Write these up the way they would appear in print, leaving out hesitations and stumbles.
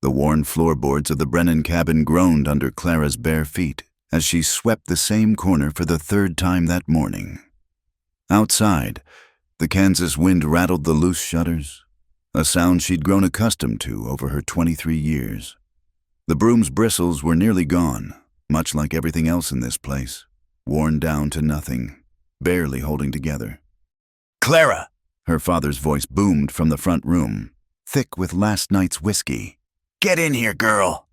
The worn floorboards of the Brennan cabin groaned under Clara's bare feet as she swept the same corner for the third time that morning. Outside, the Kansas wind rattled the loose shutters, a sound she'd grown accustomed to over her 23 years. The broom's bristles were nearly gone, much like everything else in this place, worn down to nothing, barely holding together. "Clara!" Her father's voice boomed from the front room, thick with last night's whiskey. "Get in here, girl!"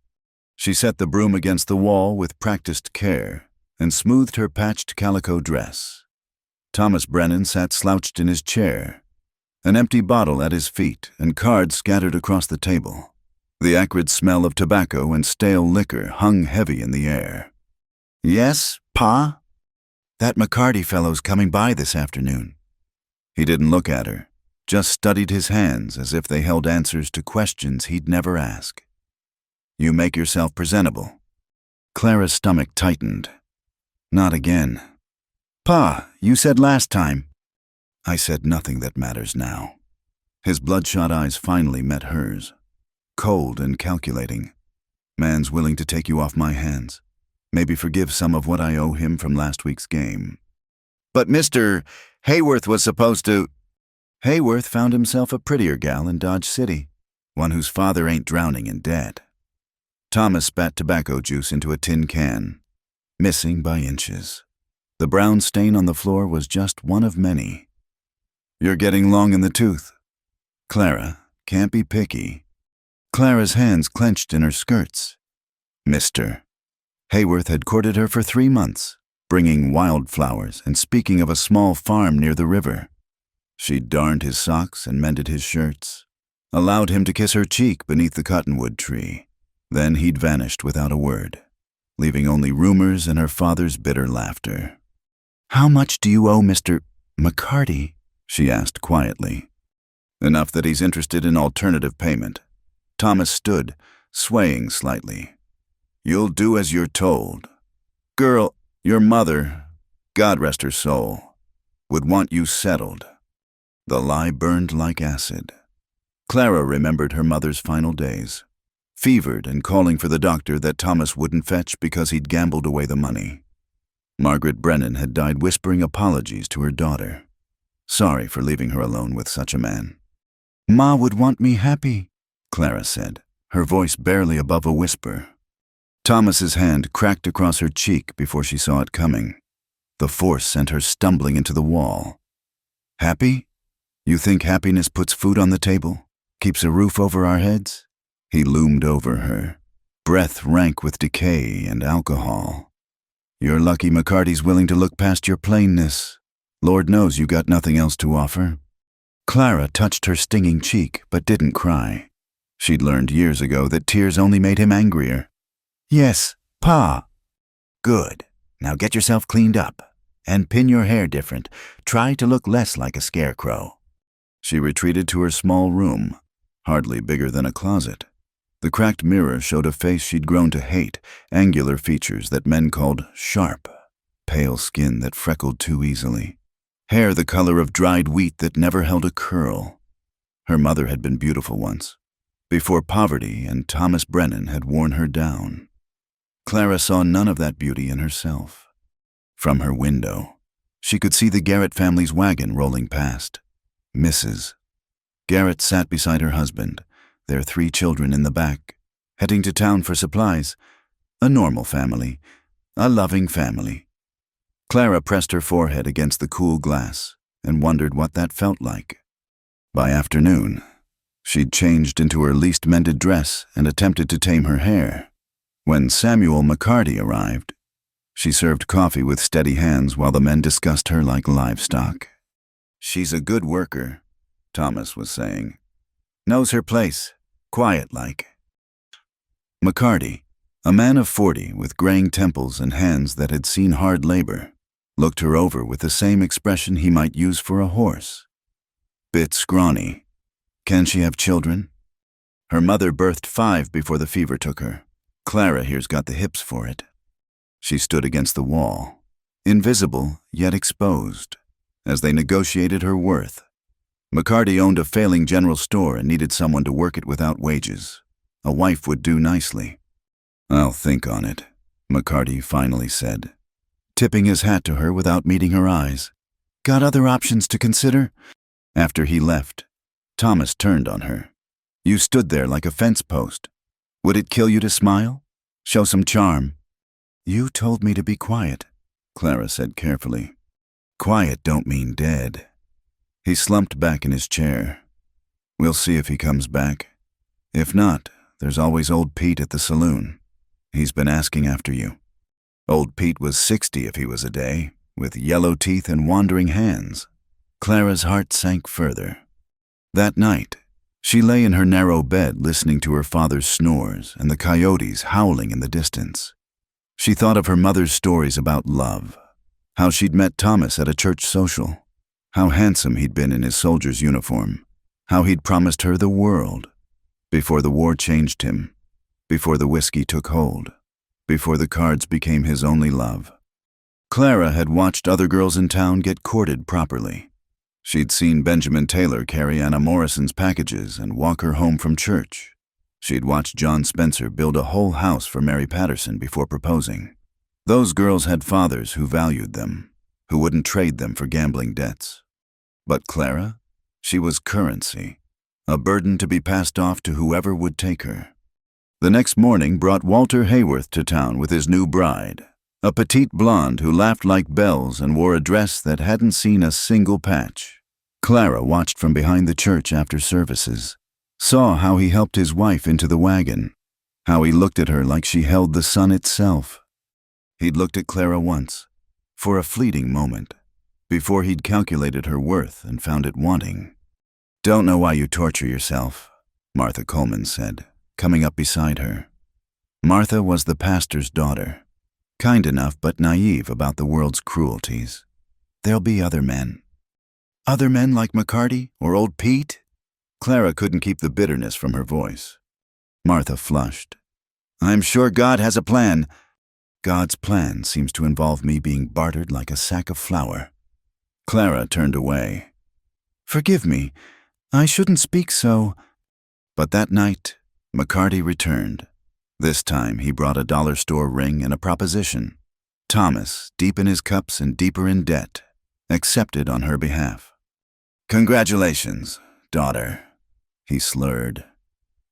She set the broom against the wall with practiced care and smoothed her patched calico dress. Thomas Brennan sat slouched in his chair, an empty bottle at his feet and cards scattered across the table. The acrid smell of tobacco and stale liquor hung heavy in the air. "Yes, Pa? That McCarty fellow's coming by this afternoon." He didn't look at her, just studied his hands as if they held answers to questions he'd never ask. "You make yourself presentable." Clara's stomach tightened. "Not again." "Pa, you said last time." "I said nothing that matters now." His bloodshot eyes finally met hers, cold and calculating. "Man's willing to take you off my hands. Maybe forgive some of what I owe him from last week's game." "But Mr. Hayworth was supposed to—" "Hayworth found himself a prettier gal in Dodge City, one whose father ain't drowning in debt." Thomas spat tobacco juice into a tin can, missing by inches. The brown stain on the floor was just one of many. "You're getting long in the tooth." "Clara, can't be picky." Clara's hands clenched in her skirts. "Mr. Hayworth had courted her for 3 months, bringing wildflowers and speaking of a small farm near the river. She'd darned his socks and mended his shirts, allowed him to kiss her cheek beneath the cottonwood tree. Then he'd vanished without a word, leaving only rumors and her father's bitter laughter. "How much do you owe Mr. McCarty?" she asked quietly. "Enough that he's interested in alternative payment." Thomas stood, swaying slightly. "You'll do as you're told. Girl, your mother, God rest her soul, would want you settled." The lie burned like acid. Clara remembered her mother's final days, fevered and calling for the doctor that Thomas wouldn't fetch because he'd gambled away the money. Margaret Brennan had died whispering apologies to her daughter, sorry for leaving her alone with such a man. "Ma would want me happy," Clara said, her voice barely above a whisper. Thomas's hand cracked across her cheek before she saw it coming. The force sent her stumbling into the wall. "Happy? You think happiness puts food on the table, keeps a roof over our heads?" He loomed over her, breath rank with decay and alcohol. "You're lucky McCarty's willing to look past your plainness. Lord knows you got nothing else to offer." Clara touched her stinging cheek but didn't cry. She'd learned years ago that tears only made him angrier. "Yes, Pa." "Good. Now get yourself cleaned up and pin your hair different. Try to look less like a scarecrow." She retreated to her small room, hardly bigger than a closet. The cracked mirror showed a face she'd grown to hate, angular features that men called sharp, pale skin that freckled too easily, hair the color of dried wheat that never held a curl. Her mother had been beautiful once, before poverty and Thomas Brennan had worn her down. Clara saw none of that beauty in herself. From her window, she could see the Garrett family's wagon rolling past. Mrs. Garrett sat beside her husband, their 3 children in the back, heading to town for supplies. A normal family, a loving family. Clara pressed her forehead against the cool glass and wondered what that felt like. By afternoon, she'd changed into her least mended dress and attempted to tame her hair. When Samuel McCarty arrived, she served coffee with steady hands while the men discussed her like livestock. "She's a good worker," Thomas was saying. "Knows her place, quiet-like." McCarty, a man of 40 with graying temples and hands that had seen hard labor, looked her over with the same expression he might use for a horse. "Bit scrawny. Can she have children?" "Her mother birthed 5 before the fever took her. Clara here's got the hips for it." She stood against the wall, invisible yet exposed, as they negotiated her worth. McCarty owned a failing general store and needed someone to work it without wages. A wife would do nicely. I'll think on it, McCarty finally said, tipping his hat to her without meeting her eyes. Got other options to consider? After he left, Thomas turned on her. You stood there like a fence post. Would it kill you to smile? Show some charm? You told me to be quiet, Clara said carefully. Quiet don't mean dead. He slumped back in his chair. We'll see if he comes back. If not, there's always old Pete at the saloon. He's been asking after you. Old Pete was 60 if he was a day, with yellow teeth and wandering hands. Clara's heart sank further. That night, she lay in her narrow bed listening to her father's snores and the coyotes howling in the distance. She thought of her mother's stories about love, how she'd met Thomas at a church social, how handsome he'd been in his soldier's uniform, how he'd promised her the world, before the war changed him, before the whiskey took hold, before the cards became his only love. Clara had watched other girls in town get courted properly. She'd seen Benjamin Taylor carry Anna Morrison's packages and walk her home from church. She'd watched John Spencer build a whole house for Mary Patterson before proposing. Those girls had fathers who valued them, who wouldn't trade them for gambling debts. But Clara? She was currency, a burden to be passed off to whoever would take her. The next morning brought Walter Hayworth to town with his new bride, a petite blonde who laughed like bells and wore a dress that hadn't seen a single patch. Clara watched from behind the church after services, saw how he helped his wife into the wagon, how he looked at her like she held the sun itself. He'd looked at Clara once, for a fleeting moment, before he'd calculated her worth and found it wanting. Don't know why you torture yourself, Martha Coleman said, coming up beside her. Martha was the pastor's daughter, kind enough but naive about the world's cruelties. There'll be other men. Other men like McCarty or old Pete? Clara couldn't keep the bitterness from her voice. Martha flushed. I'm sure God has a plan. God's plan seems to involve me being bartered like a sack of flour. Clara turned away. Forgive me, I shouldn't speak so. But that night, McCarty returned. This time he brought a dollar store ring and a proposition. Thomas, deep in his cups and deeper in debt, accepted on her behalf. Congratulations, daughter, he slurred.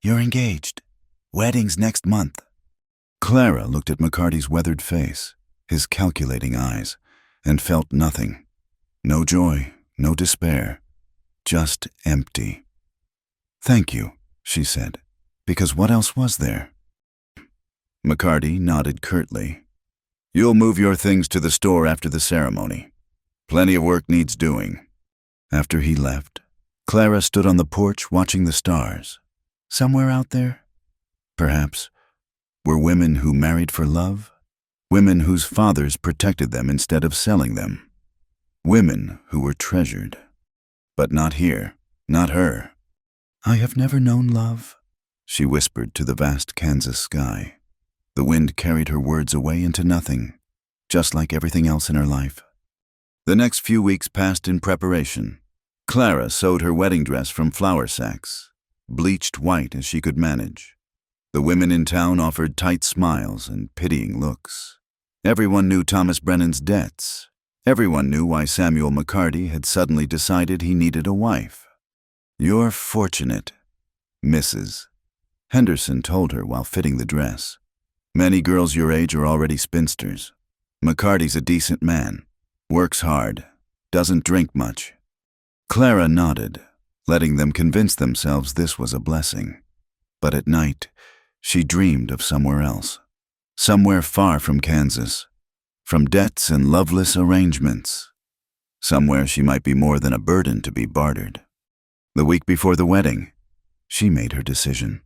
You're engaged. Wedding's next month. Clara looked at McCarty's weathered face, his calculating eyes, and felt nothing. No joy, no despair, just empty. Thank you, she said, because what else was there? McCarty nodded curtly. You'll move your things to the store after the ceremony. Plenty of work needs doing. After he left, Clara stood on the porch watching the stars. Somewhere out there, perhaps, were women who married for love, women whose fathers protected them instead of selling them, women who were treasured. But not here, not her. I have never known love, she whispered to the vast Kansas sky. The wind carried her words away into nothing, just like everything else in her life. The next few weeks passed in preparation. Clara sewed her wedding dress from flour sacks, bleached white as she could manage. The women in town offered tight smiles and pitying looks. Everyone knew Thomas Brennan's debts. Everyone knew why Samuel McCarty had suddenly decided he needed a wife. You're fortunate, Mrs. Henderson told her while fitting the dress. Many girls your age are already spinsters. McCarty's a decent man, works hard, doesn't drink much. Clara nodded, letting them convince themselves this was a blessing. But at night, she dreamed of somewhere else, somewhere far from Kansas, from debts and loveless arrangements, somewhere she might be more than a burden to be bartered. The week before the wedding, she made her decision.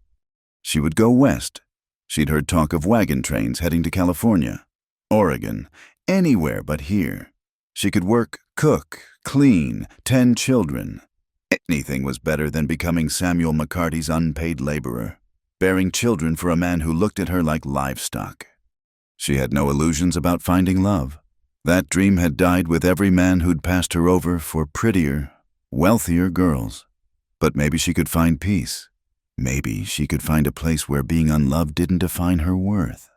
She would go west. She'd heard talk of wagon trains heading to California, Oregon, anywhere but here. She could work, cook, clean, tend children. Anything was better than becoming Samuel McCarty's unpaid laborer, bearing children for a man who looked at her like livestock. She had no illusions about finding love. That dream had died with every man who'd passed her over for prettier, wealthier girls. But maybe she could find peace. Maybe she could find a place where being unloved didn't define her worth.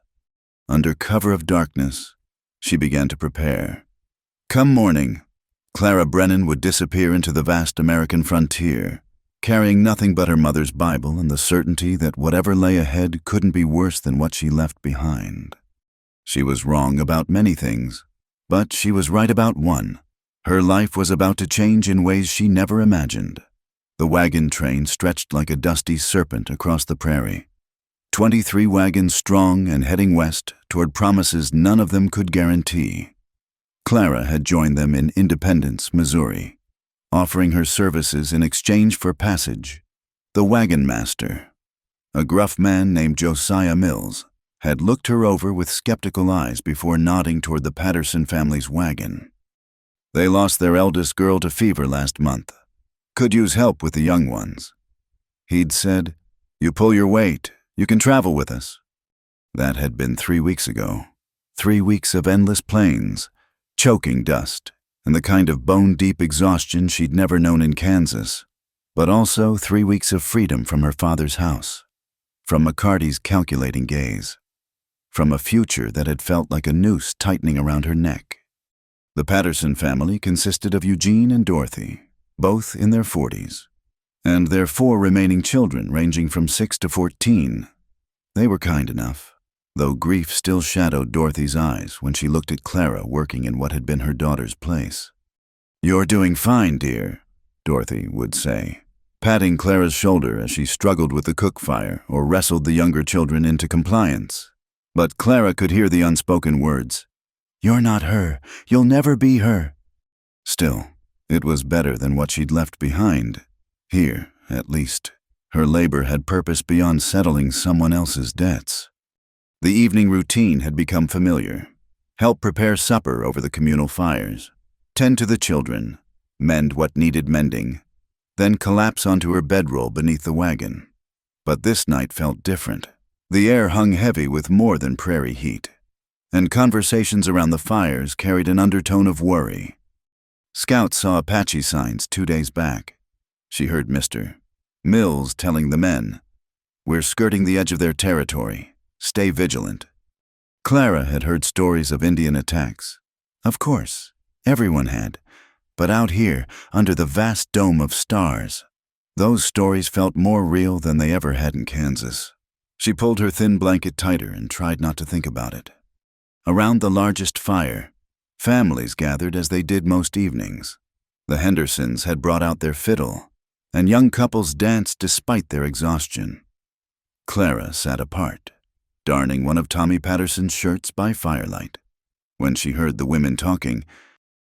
Under cover of darkness, she began to prepare. Come morning, Clara Brennan would disappear into the vast American frontier, carrying nothing but her mother's Bible and the certainty that whatever lay ahead couldn't be worse than what she left behind. She was wrong about many things, but she was right about one. Her life was about to change in ways she never imagined. The wagon train stretched like a dusty serpent across the prairie. 23 wagons strong and heading west toward promises none of them could guarantee. Clara had joined them in Independence, Missouri, offering her services in exchange for passage. The wagon master, a gruff man named Josiah Mills, had looked her over with skeptical eyes before nodding toward the Patterson family's wagon. They lost their eldest girl to fever last month. Could use help with the young ones. He'd said, "You pull your weight, you can travel with us." That had been 3 weeks ago. 3 weeks of endless plains, choking dust, and the kind of bone-deep exhaustion she'd never known in Kansas, but also 3 weeks of freedom from her father's house, from McCarty's calculating gaze, from a future that had felt like a noose tightening around her neck. The Patterson family consisted of Eugene and Dorothy, both in their 40s, and their 4 remaining children ranging from 6 to 14. They were kind enough, though grief still shadowed Dorothy's eyes when she looked at Clara working in what had been her daughter's place. "You're doing fine, dear," Dorothy would say, patting Clara's shoulder as she struggled with the cook fire or wrestled the younger children into compliance. But Clara could hear the unspoken words, "You're not her. You'll never be her." Still, it was better than what she'd left behind. Here, at least, her labor had purpose beyond settling someone else's debts. The evening routine had become familiar. Help prepare supper over the communal fires, tend to the children, mend what needed mending, then collapse onto her bedroll beneath the wagon. But this night felt different. The air hung heavy with more than prairie heat, and conversations around the fires carried an undertone of worry. Scouts saw Apache signs 2 days back. She heard Mr. Mills telling the men, "We're skirting the edge of their territory. Stay vigilant." Clara had heard stories of Indian attacks. Of course, everyone had. But out here, under the vast dome of stars, those stories felt more real than they ever had in Kansas. She pulled her thin blanket tighter and tried not to think about it. Around the largest fire, families gathered as they did most evenings. The Hendersons had brought out their fiddle, and young couples danced despite their exhaustion. Clara sat apart, darning one of Tommy Patterson's shirts by firelight. When she heard the women talking,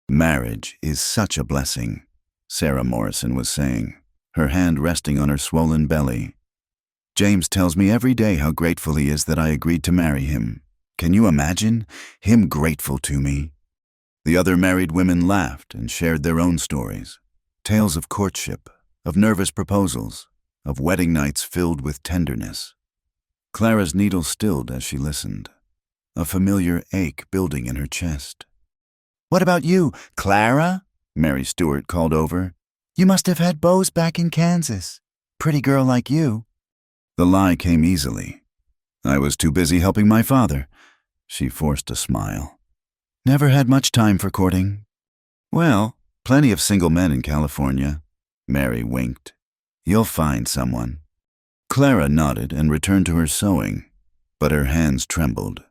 "Marriage is such a blessing," Sarah Morrison was saying, her hand resting on her swollen belly. "James tells me every day how grateful he is that I agreed to marry him. Can you imagine? Him grateful to me?" The other married women laughed and shared their own stories, tales of courtship, of nervous proposals, of wedding nights filled with tenderness. Clara's needle stilled as she listened, a familiar ache building in her chest. "What about you, Clara?" Mary Stewart called over. "You must have had beaus back in Kansas. Pretty girl like you." The lie came easily. "I was too busy helping my father." She forced a smile. "Never had much time for courting." "Well, plenty of single men in California." Mary winked. "You'll find someone." Clara nodded and returned to her sewing, but her hands trembled.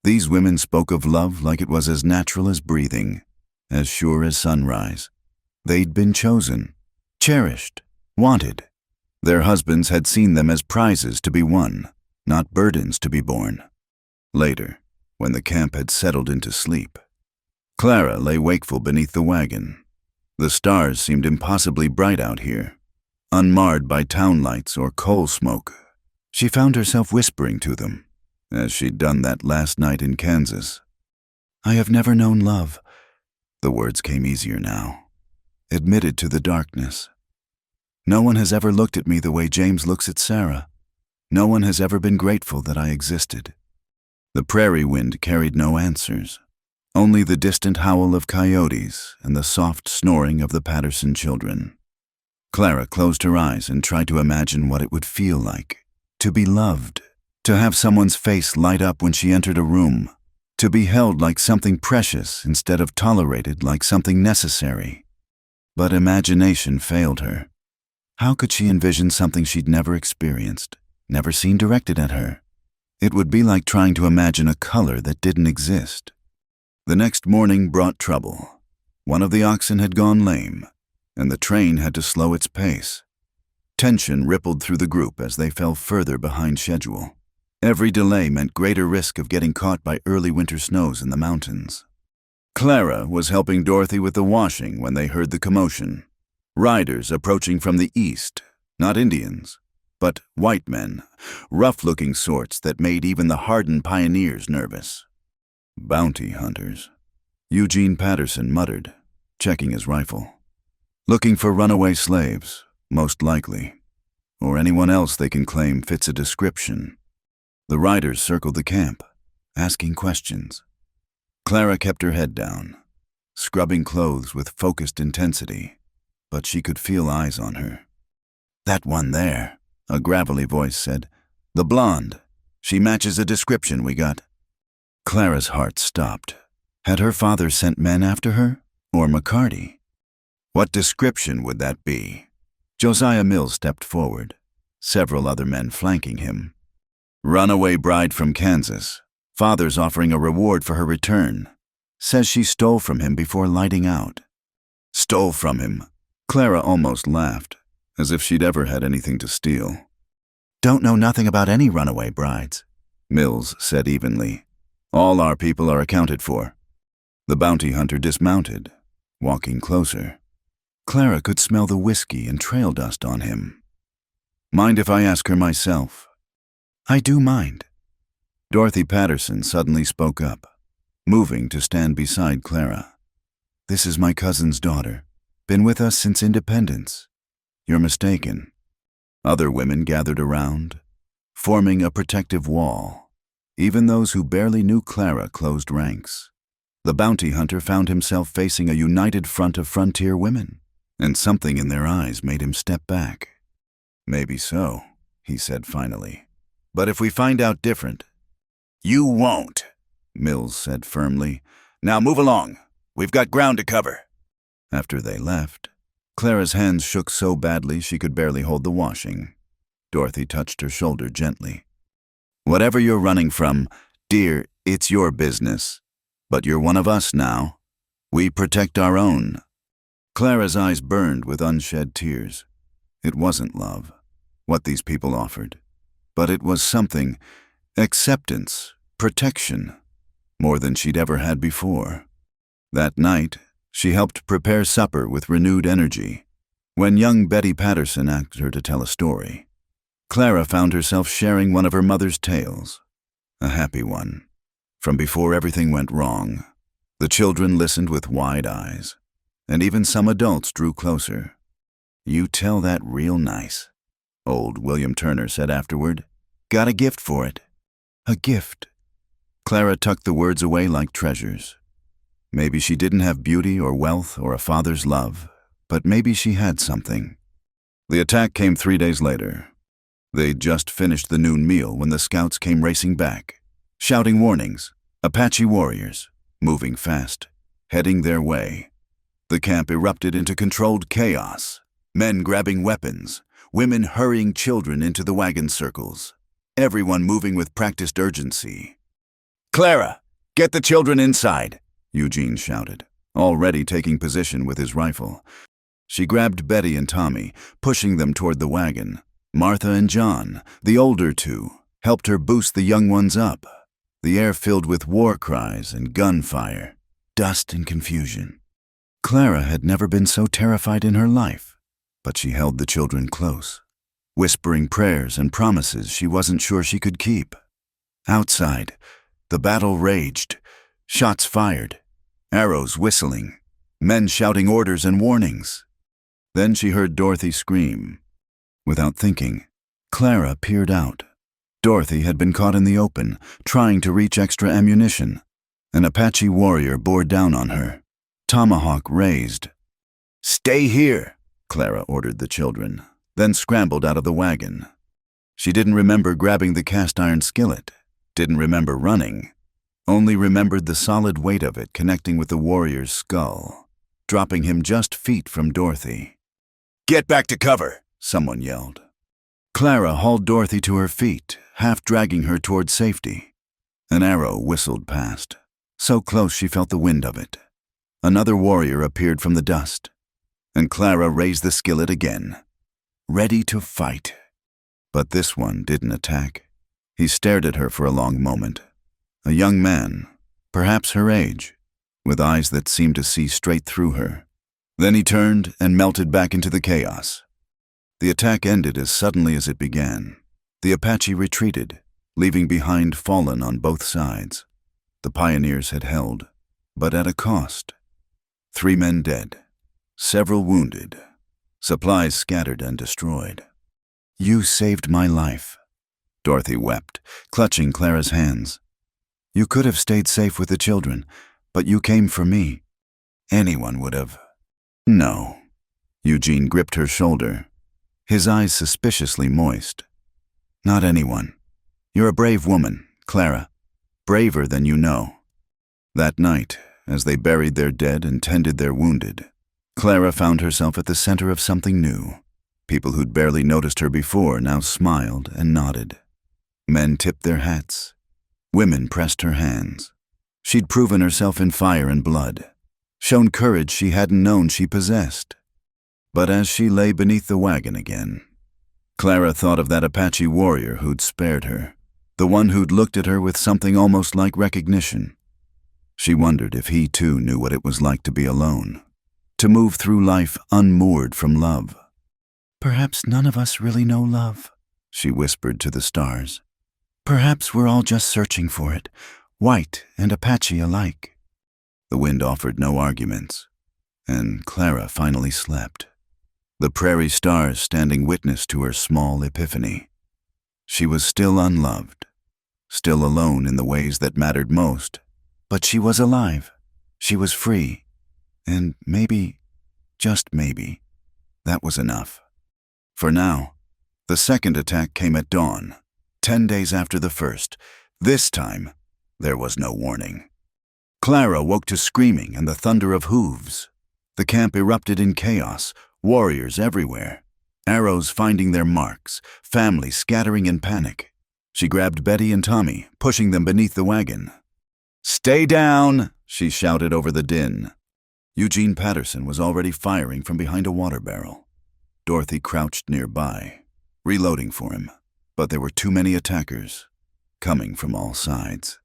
These women spoke of love like it was as natural as breathing, as sure as sunrise. They'd been chosen, cherished, wanted. Their husbands had seen them as prizes to be won, not burdens to be borne. Later, when the camp had settled into sleep, Clara lay wakeful beneath the wagon. The stars seemed impossibly bright out here, unmarred by town lights or coal smoke. She found herself whispering to them, as she'd done that last night in Kansas. "I have never known love." The words came easier now, admitted to the darkness. "No one has ever looked at me the way James looks at Sarah. No one has ever been grateful that I existed." The prairie wind carried no answers, only the distant howl of coyotes and the soft snoring of the Patterson children. Clara closed her eyes and tried to imagine what it would feel like. To be loved. To have someone's face light up when she entered a room. To be held like something precious instead of tolerated like something necessary. But imagination failed her. How could she envision something she'd never experienced, never seen directed at her? It would be like trying to imagine a color that didn't exist. The next morning brought trouble. One of the oxen had gone lame, and the train had to slow its pace. Tension rippled through the group as they fell further behind schedule. Every delay meant greater risk of getting caught by early winter snows in the mountains. Clara was helping Dorothy with the washing when they heard the commotion. Riders approaching from the east, not Indians, but white men, rough-looking sorts that made even the hardened pioneers nervous. Bounty hunters, Eugene Patterson muttered, checking his rifle. Looking for runaway slaves, most likely, or anyone else they can claim fits a description. The riders circled the camp, asking questions. Clara kept her head down, scrubbing clothes with focused intensity, but she could feel eyes on her. "That one there," a gravelly voice said. "The blonde. She matches a description we got." Clara's heart stopped. Had her father sent men after her, or McCarty? What description would that be? Josiah Mills stepped forward, several other men flanking him. "Runaway bride from Kansas. Father's offering a reward for her return. Says she stole from him before lighting out." Stole from him? Clara almost laughed, as if she'd ever had anything to steal. "Don't know nothing about any runaway brides," Mills said evenly. "All our people are accounted for." The bounty hunter dismounted, walking closer. Clara could smell the whiskey and trail dust on him. "Mind if I ask her myself?" "I do mind." Dorothy Patterson suddenly spoke up, moving to stand beside Clara. "This is my cousin's daughter. Been with us since independence." "You're mistaken." Other women gathered around, forming a protective wall. Even those who barely knew Clara closed ranks. The bounty hunter found himself facing a united front of frontier women, and something in their eyes made him step back. "Maybe so," he said finally. "But if we find out different—" "You won't," Mills said firmly. "Now move along. We've got ground to cover." After they left, Clara's hands shook so badly she could barely hold the washing. Dorothy touched her shoulder gently. "Whatever you're running from, dear, it's your business. But you're one of us now. We protect our own." Clara's eyes burned with unshed tears. It wasn't love, what these people offered, but it was something, acceptance, protection, more than she'd ever had before. That night, she helped prepare supper with renewed energy. When young Betty Patterson asked her to tell a story, Clara found herself sharing one of her mother's tales, a happy one, from before everything went wrong. The children listened with wide eyes, and even some adults drew closer. "You tell that real nice," old William Turner said afterward. "Got a gift for it." A gift. Clara tucked the words away like treasures. Maybe she didn't have beauty or wealth or a father's love, but maybe she had something. The attack came 3 days later. They'd just finished the noon meal when the scouts came racing back, shouting warnings. Apache warriors, moving fast, heading their way. The camp erupted into controlled chaos. Men grabbing weapons, women hurrying children into the wagon circles, everyone moving with practiced urgency. "Clara, get the children inside," Eugene shouted, already taking position with his rifle. She grabbed Betty and Tommy, pushing them toward the wagon. Martha and John, the older two, helped her boost the young ones up. The air filled with war cries and gunfire, dust and confusion. Clara had never been so terrified in her life, but she held the children close, whispering prayers and promises she wasn't sure she could keep. Outside, the battle raged, shots fired, arrows whistling, men shouting orders and warnings. Then she heard Dorothy scream. Without thinking, Clara peered out. Dorothy had been caught in the open, trying to reach extra ammunition. An Apache warrior bore down on her, tomahawk raised. "Stay here," Clara ordered the children, then scrambled out of the wagon. She didn't remember grabbing the cast-iron skillet, didn't remember running, only remembered the solid weight of it connecting with the warrior's skull, dropping him just feet from Dorothy. "Get back to cover!" someone yelled. Clara hauled Dorothy to her feet, half dragging her toward safety. An arrow whistled past, so close she felt the wind of it. Another warrior appeared from the dust, and Clara raised the skillet again, ready to fight. But this one didn't attack. He stared at her for a long moment. A young man, perhaps her age, with eyes that seemed to see straight through her. Then he turned and melted back into the chaos. The attack ended as suddenly as it began. The Apache retreated, leaving behind fallen on both sides. The pioneers had held, but at a cost. 3 men dead, several wounded, supplies scattered and destroyed. "You saved my life," Dorothy wept, clutching Clara's hands. "You could have stayed safe with the children, but you came for me. Anyone would have." "No." Eugene gripped her shoulder, his eyes suspiciously moist. "Not anyone. You're a brave woman, Clara, braver than you know." That night, as they buried their dead and tended their wounded, Clara found herself at the center of something new. People who'd barely noticed her before now smiled and nodded. Men tipped their hats. Women pressed her hands. She'd proven herself in fire and blood, shown courage she hadn't known she possessed. But as she lay beneath the wagon again, Clara thought of that Apache warrior who'd spared her, the one who'd looked at her with something almost like recognition. She wondered if he too knew what it was like to be alone, to move through life unmoored from love. "Perhaps none of us really know love," she whispered to the stars. "Perhaps we're all just searching for it, white and Apache alike." The wind offered no arguments, and Clara finally slept, the prairie stars standing witness to her small epiphany. She was still unloved, still alone in the ways that mattered most, but she was alive, she was free, and maybe, just maybe, that was enough. For now, the second attack came at dawn, 10 days after the first. This time, there was no warning. Clara woke to screaming and the thunder of hooves. The camp erupted in chaos, warriors everywhere, arrows finding their marks, families scattering in panic. She grabbed Betty and Tommy, pushing them beneath the wagon. "Stay down!" she shouted over the din. Eugene Patterson was already firing from behind a water barrel. Dorothy crouched nearby, reloading for him, but there were too many attackers, coming from all sides.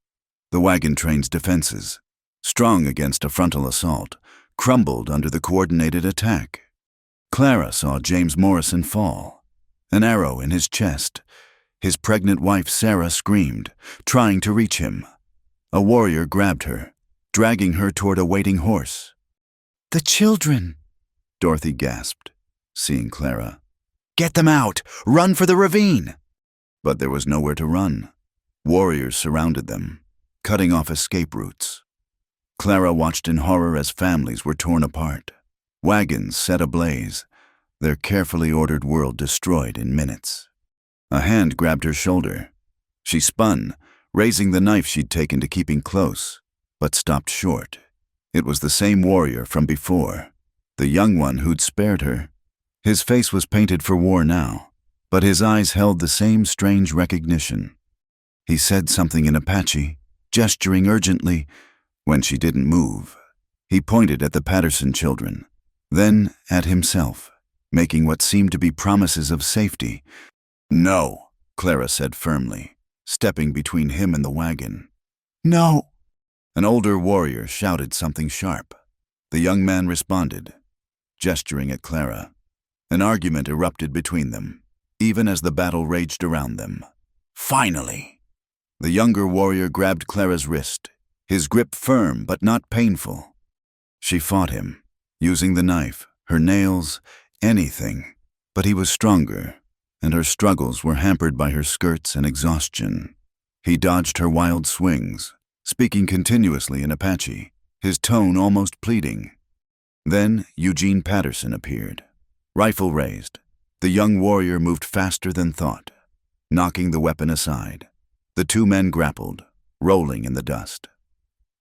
The wagon train's defenses, strong against a frontal assault, crumbled under the coordinated attack. Clara saw James Morrison fall, an arrow in his chest. His pregnant wife Sarah screamed, trying to reach him. A warrior grabbed her, dragging her toward a waiting horse. "The children!" Dorothy gasped, seeing Clara. "Get them out! Run for the ravine!" But there was nowhere to run. Warriors surrounded them, cutting off escape routes. Clara watched in horror as families were torn apart, wagons set ablaze, their carefully ordered world destroyed in minutes. A hand grabbed her shoulder. She spun, raising the knife she'd taken to keeping close, but stopped short. It was the same warrior from before, the young one who'd spared her. His face was painted for war now, but his eyes held the same strange recognition. He said something in Apache, gesturing urgently. When she didn't move, he pointed at the Patterson children, then at himself, making what seemed to be promises of safety. "No," Clara said firmly, stepping between him and the wagon. "No!" An older warrior shouted something sharp. The young man responded, gesturing at Clara. An argument erupted between them, even as the battle raged around them. "Finally!" The younger warrior grabbed Clara's wrist, his grip firm but not painful. She fought him, using the knife, her nails, anything, but he was stronger, and her struggles were hampered by her skirts and exhaustion. He dodged her wild swings, speaking continuously in Apache, his tone almost pleading. Then Eugene Patterson appeared, Rifle raised, the young warrior moved faster than thought, knocking the weapon aside. The two men grappled, rolling in the dust.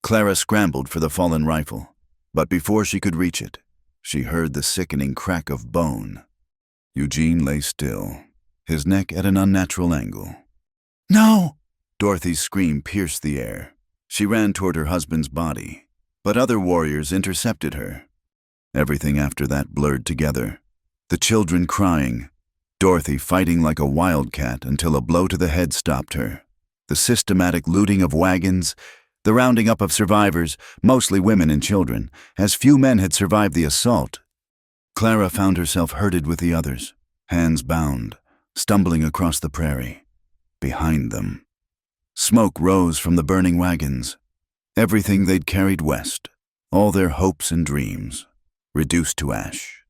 Clara scrambled for the fallen rifle, but before she could reach it, she heard the sickening crack of bone. Eugene lay still, his neck at an unnatural angle. "No!" Dorothy's scream pierced the air. She ran toward her husband's body, but other warriors intercepted her. Everything after that blurred together. The children crying, Dorothy fighting like a wildcat until a blow to the head stopped her. The systematic looting of wagons, the rounding up of survivors, mostly women and children, as few men had survived the assault. Clara found herself herded with the others, hands bound, stumbling across the prairie. Behind them, smoke rose from the burning wagons. Everything they'd carried west, all their hopes and dreams, reduced to ash.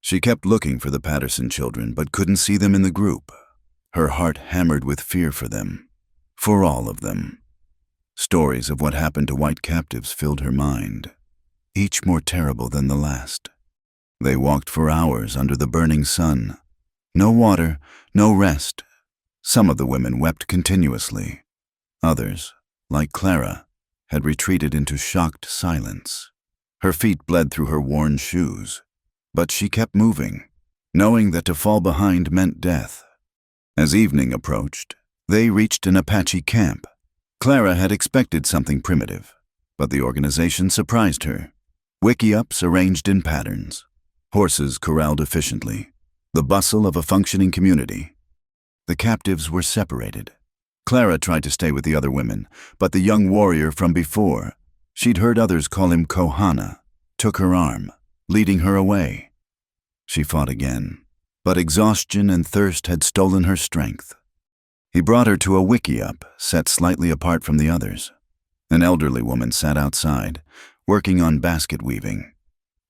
She kept looking for the Patterson children, but couldn't see them in the group. Her heart hammered with fear for them, for all of them. Stories of what happened to white captives filled her mind, each more terrible than the last. They walked for hours under the burning sun. No water, no rest. Some of the women wept continuously. Others, like Clara, had retreated into shocked silence. Her feet bled through her worn shoes, but she kept moving, knowing that to fall behind meant death. As evening approached, they reached an Apache camp. Clara had expected something primitive, but the organization surprised her. Wiki-ups arranged in patterns, horses corralled efficiently, the bustle of a functioning community. The captives were separated. Clara tried to stay with the other women, but the young warrior from before, she'd heard others call him Kohana, took her arm, leading her away. She fought again, but exhaustion and thirst had stolen her strength. He brought her to a wiki-up set slightly apart from the others. An elderly woman sat outside, working on basket weaving.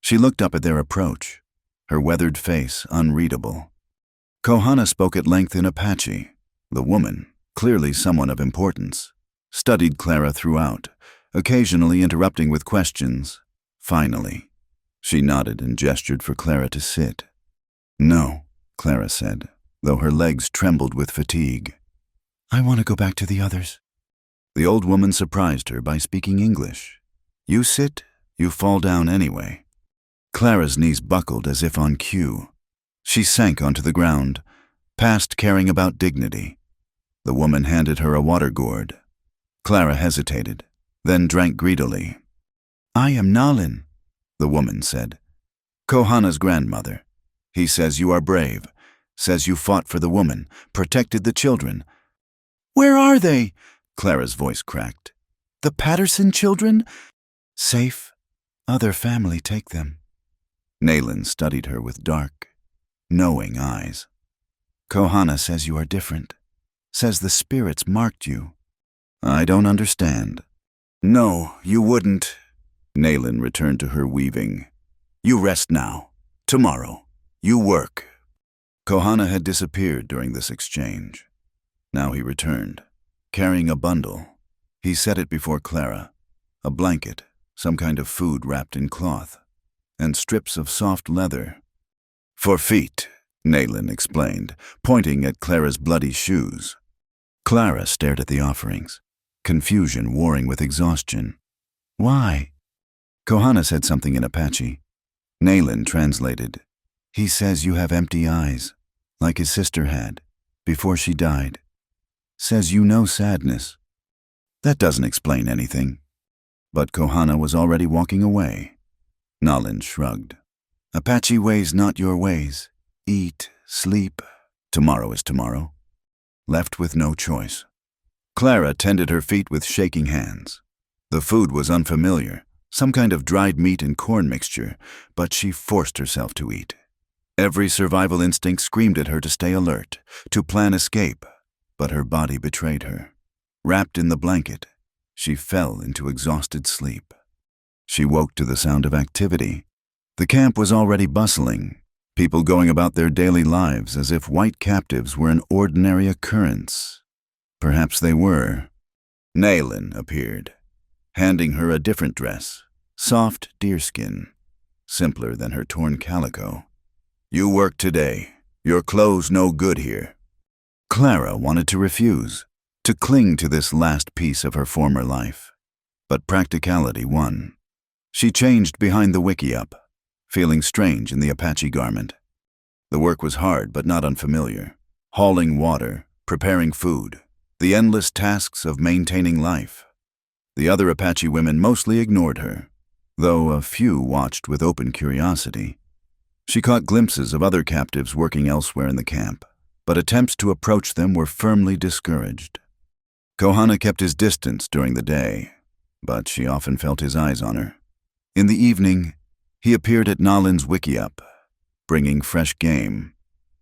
She looked up at their approach, her weathered face unreadable. Kohana spoke at length in Apache. The woman, clearly someone of importance, studied Clara throughout, occasionally interrupting with questions. Finally, she nodded and gestured for Clara to sit. "No," Clara said, though her legs trembled with fatigue. "I want to go back to the others." The old woman surprised her by speaking English. "You sit, you fall down anyway." Clara's knees buckled as if on cue. She sank onto the ground, past caring about dignity. The woman handed her a water gourd. Clara hesitated, then drank greedily. "I am Nalin," the woman said. "Kohana's grandmother. He says you are brave, says you fought for the woman, protected the children." "Where are they?" Clara's voice cracked. "The Patterson children?" "Safe. Other family take them." Nayland studied her with dark, knowing eyes. "Kohana says you are different. Says the spirits marked you." "I don't understand." "No, you wouldn't." Nayland returned to her weaving. "You rest now. Tomorrow, you work." Kohana had disappeared during this exchange. Now he returned, carrying a bundle. He set it before Clara, a blanket, some kind of food wrapped in cloth, and strips of soft leather. "For feet," Nayland explained, pointing at Clara's bloody shoes. Clara stared at the offerings, confusion warring with exhaustion. "Why?" Kohana said something in Apache. Nayland translated. "He says you have empty eyes, like his sister had, before she died. Says you know sadness." That doesn't explain anything. But Kohana was already walking away. Nalin shrugged. "Apache ways not your ways. Eat, sleep. Tomorrow is tomorrow." Left with no choice. Clara tended her feet with shaking hands. The food was unfamiliar, some kind of dried meat and corn mixture, but she forced herself to eat. Every survival instinct screamed at her to stay alert, to plan escape, but her body betrayed her. Wrapped in the blanket, she fell into exhausted sleep. She woke to the sound of activity. The camp was already bustling, people going about their daily lives as if white captives were an ordinary occurrence. Perhaps they were. Nayland appeared, handing her a different dress, soft deerskin, simpler than her torn calico. You work today. Your clothes no good here. Clara wanted to refuse, to cling to this last piece of her former life. But practicality won. She changed behind the wickiup, feeling strange in the Apache garment. The work was hard but not unfamiliar. Hauling water, preparing food, the endless tasks of maintaining life. The other Apache women mostly ignored her, though a few watched with open curiosity. She caught glimpses of other captives working elsewhere in the camp, but attempts to approach them were firmly discouraged. Kohana kept his distance during the day, but she often felt his eyes on her. In the evening, he appeared at Nalin's wickiup, bringing fresh game.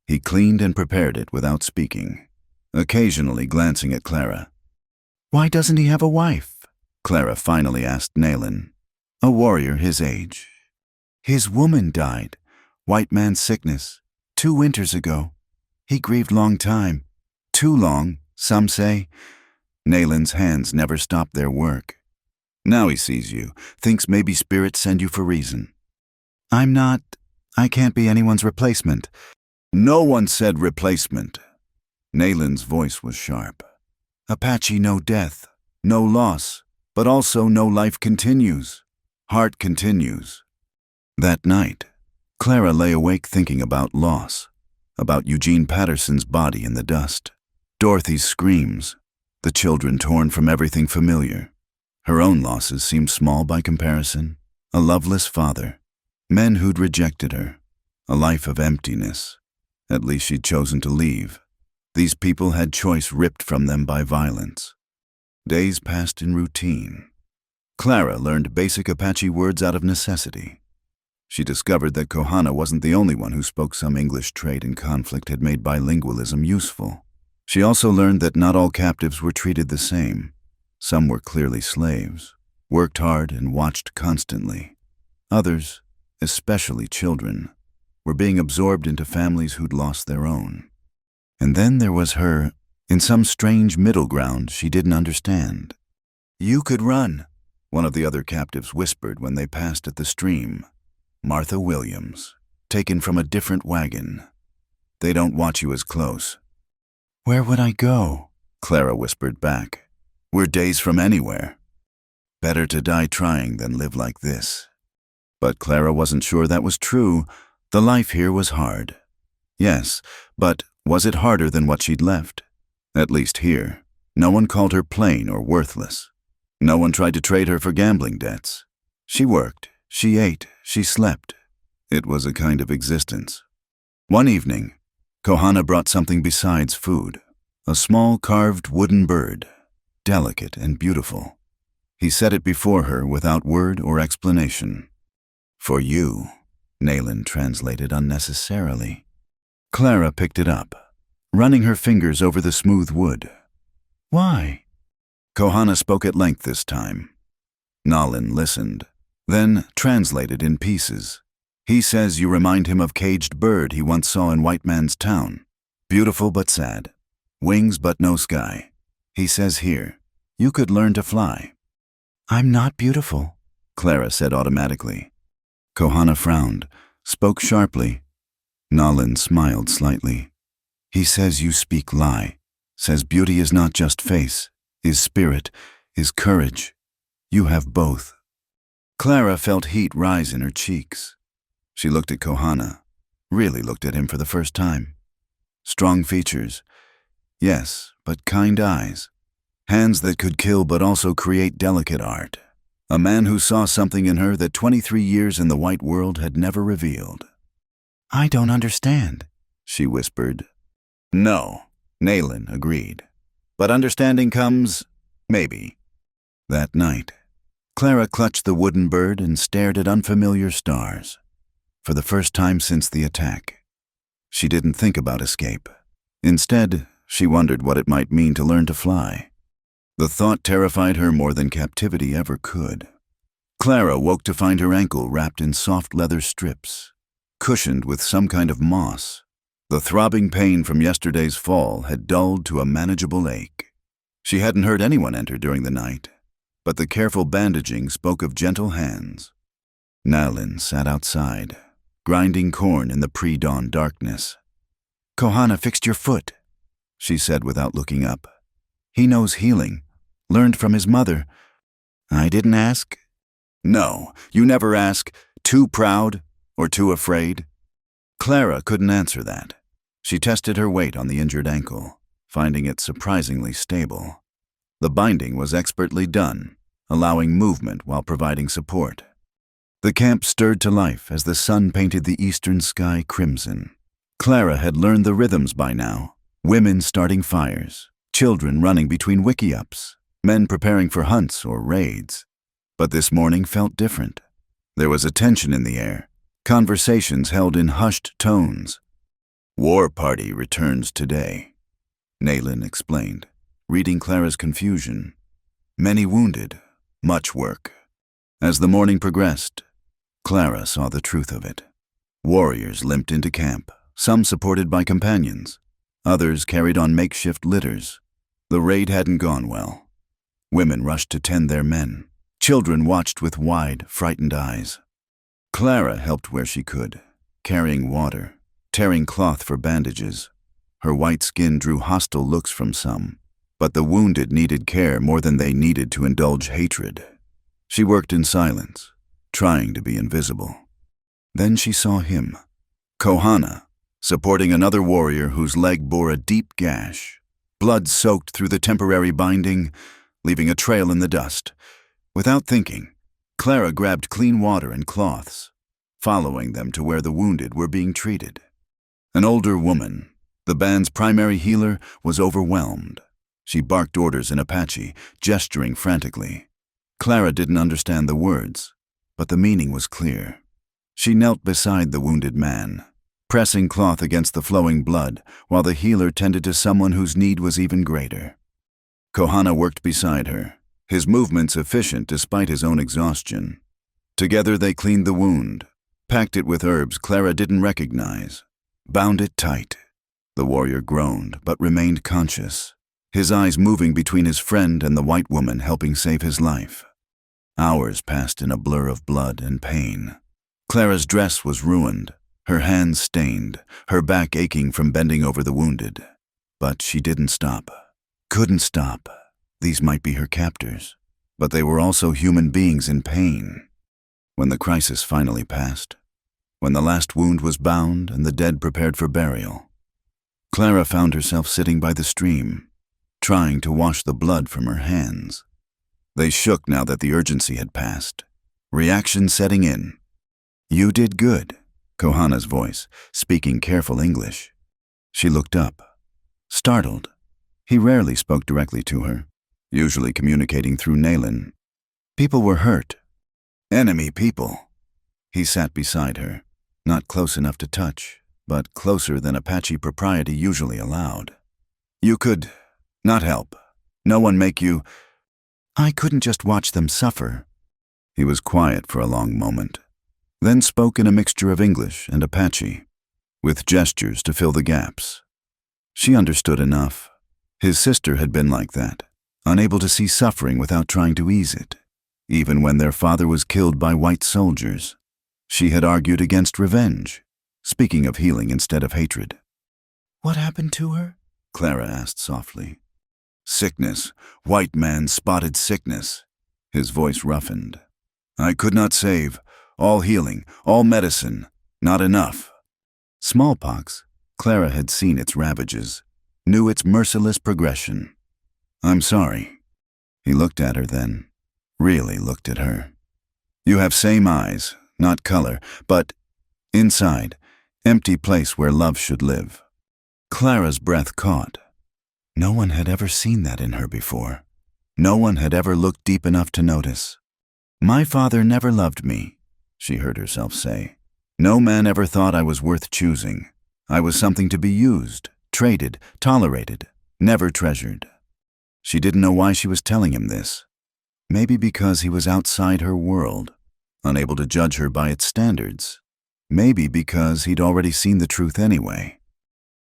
He cleaned and prepared it without speaking, occasionally glancing at Clara. "Why doesn't he have a wife?" Clara finally asked Nalin, a warrior his age. "His woman died. White man's sickness, 2 winters ago. He grieved long time. Too long, some say." Nalin's hands never stopped their work. "Now he sees you, thinks maybe spirits send you for reason." I can't be anyone's replacement." "No one said replacement." Nalin's voice was sharp. "Apache no death, no loss, but also no life continues. Heart continues." That night, Clara lay awake thinking about loss, about Eugene Patterson's body in the dust, Dorothy's screams, the children torn from everything familiar. Her own losses seemed small by comparison. A loveless father, men who'd rejected her, a life of emptiness. At least she'd chosen to leave. These people had choice ripped from them by violence. Days passed in routine. Clara learned basic Apache words out of necessity. She discovered that Kohana wasn't the only one who spoke some English trait in conflict had made bilingualism useful. She also learned that not all captives were treated the same. Some were clearly slaves, worked hard and watched constantly. Others, especially children, were being absorbed into families who'd lost their own. And then there was her, in some strange middle ground she didn't understand. "You could run," one of the other captives whispered when they passed at the stream. "Martha Williams, taken from a different wagon. They don't watch you as close." "Where would I go?" Clara whispered back. "We're days from anywhere. Better to die trying than live like this." But Clara wasn't sure that was true. The life here was hard. Yes, but was it harder than what she'd left? At least here, no one called her plain or worthless. No one tried to trade her for gambling debts. She worked, she ate, she slept. It was a kind of existence. One evening, Kohana brought something besides food, a small carved wooden bird, delicate and beautiful. He set it before her without word or explanation. "For you," Nalin translated unnecessarily. Clara picked it up, running her fingers over the smooth wood. "Why?" Kohana spoke at length this time. Nalin listened, then translated in pieces. "He says you remind him of caged bird he once saw in white man's town. Beautiful but sad. Wings but no sky. He says here, you could learn to fly." "I'm not beautiful," Clara said automatically. Kohana frowned, spoke sharply. Nalin smiled slightly. "He says you speak lie. Says beauty is not just face, is spirit, is courage. You have both." Clara felt heat rise in her cheeks. She looked at Kohana, really looked at him for the first time. Strong features, yes, but kind eyes. Hands that could kill but also create delicate art. A man who saw something in her that 23 years in the white world had never revealed. "I don't understand," she whispered. "No," Nalin agreed. "But understanding comes, maybe." That night, Clara clutched the wooden bird and stared at unfamiliar stars. For the first time since the attack, she didn't think about escape. Instead, she wondered what it might mean to learn to fly. The thought terrified her more than captivity ever could. Clara woke to find her ankle wrapped in soft leather strips, cushioned with some kind of moss. The throbbing pain from yesterday's fall had dulled to a manageable ache. She hadn't heard anyone enter during the night, but the careful bandaging spoke of gentle hands. Nalin sat outside, grinding corn in the pre-dawn darkness. "Kohana fixed your foot," she said without looking up. "He knows healing. Learned from his mother." "I didn't ask." "No, you never ask. Too proud or too afraid?" Clara couldn't answer that. She tested her weight on the injured ankle, finding it surprisingly stable. The binding was expertly done, allowing movement while providing support. The camp stirred to life as the sun painted the eastern sky crimson. Clara had learned the rhythms by now: women starting fires, children running between wiki-ups, men preparing for hunts or raids. But this morning felt different. There was a tension in the air, conversations held in hushed tones. "War party returns today," Nayland explained, reading Clara's confusion. "Many wounded, much work." As the morning progressed, Clara saw the truth of it. Warriors limped into camp, some supported by companions. Others carried on makeshift litters. The raid hadn't gone well. Women rushed to tend their men. Children watched with wide, frightened eyes. Clara helped where she could, carrying water, tearing cloth for bandages. Her white skin drew hostile looks from some, but the wounded needed care more than they needed to indulge hatred. She worked in silence, trying to be invisible. Then she saw him, Kohana, supporting another warrior whose leg bore a deep gash. Blood soaked through the temporary binding, leaving a trail in the dust. Without thinking, Clara grabbed clean water and cloths, following them to where the wounded were being treated. An older woman, the band's primary healer, was overwhelmed. She barked orders in Apache, gesturing frantically. Clara didn't understand the words, but the meaning was clear. She knelt beside the wounded man, pressing cloth against the flowing blood, while the healer tended to someone whose need was even greater. Kohana worked beside her, his movements efficient despite his own exhaustion. Together they cleaned the wound, packed it with herbs Clara didn't recognize, bound it tight. The warrior groaned, but remained conscious, his eyes moving between his friend and the white woman helping save his life. Hours passed in a blur of blood and pain. Clara's dress was ruined, her hands stained, her back aching from bending over the wounded. But she didn't stop. Couldn't stop. These might be her captors, but they were also human beings in pain. When the crisis finally passed, when the last wound was bound and the dead prepared for burial, Clara found herself sitting by the stream, trying to wash the blood from her hands. They shook now that the urgency had passed, reaction setting in. "You did good," Kohana's voice, speaking careful English. She looked up, startled. He rarely spoke directly to her, usually communicating through Nayland. "People were hurt. Enemy people." He sat beside her, not close enough to touch, but closer than Apache propriety usually allowed. "You could not help. No one make you—" "I couldn't just watch them suffer." He was quiet for a long moment, then spoke in a mixture of English and Apache, with gestures to fill the gaps. She understood enough. His sister had been like that, unable to see suffering without trying to ease it, even when their father was killed by white soldiers. She had argued against revenge, speaking of healing instead of hatred. "What happened to her?" Clara asked softly. "Sickness. White man spotted sickness." His voice roughened. "I could not save. All healing, all medicine. Not enough." Smallpox. Clara had seen its ravages, knew its merciless progression. "I'm sorry." He looked at her then, really looked at her. "You have same eyes, not color, but inside, empty place where love should live." Clara's breath caught. No one had ever seen that in her before. No one had ever looked deep enough to notice. "My father never loved me," she heard herself say. "No man ever thought I was worth choosing. I was something to be used, traded, tolerated, never treasured." She didn't know why she was telling him this. Maybe because he was outside her world, unable to judge her by its standards. Maybe because he'd already seen the truth anyway.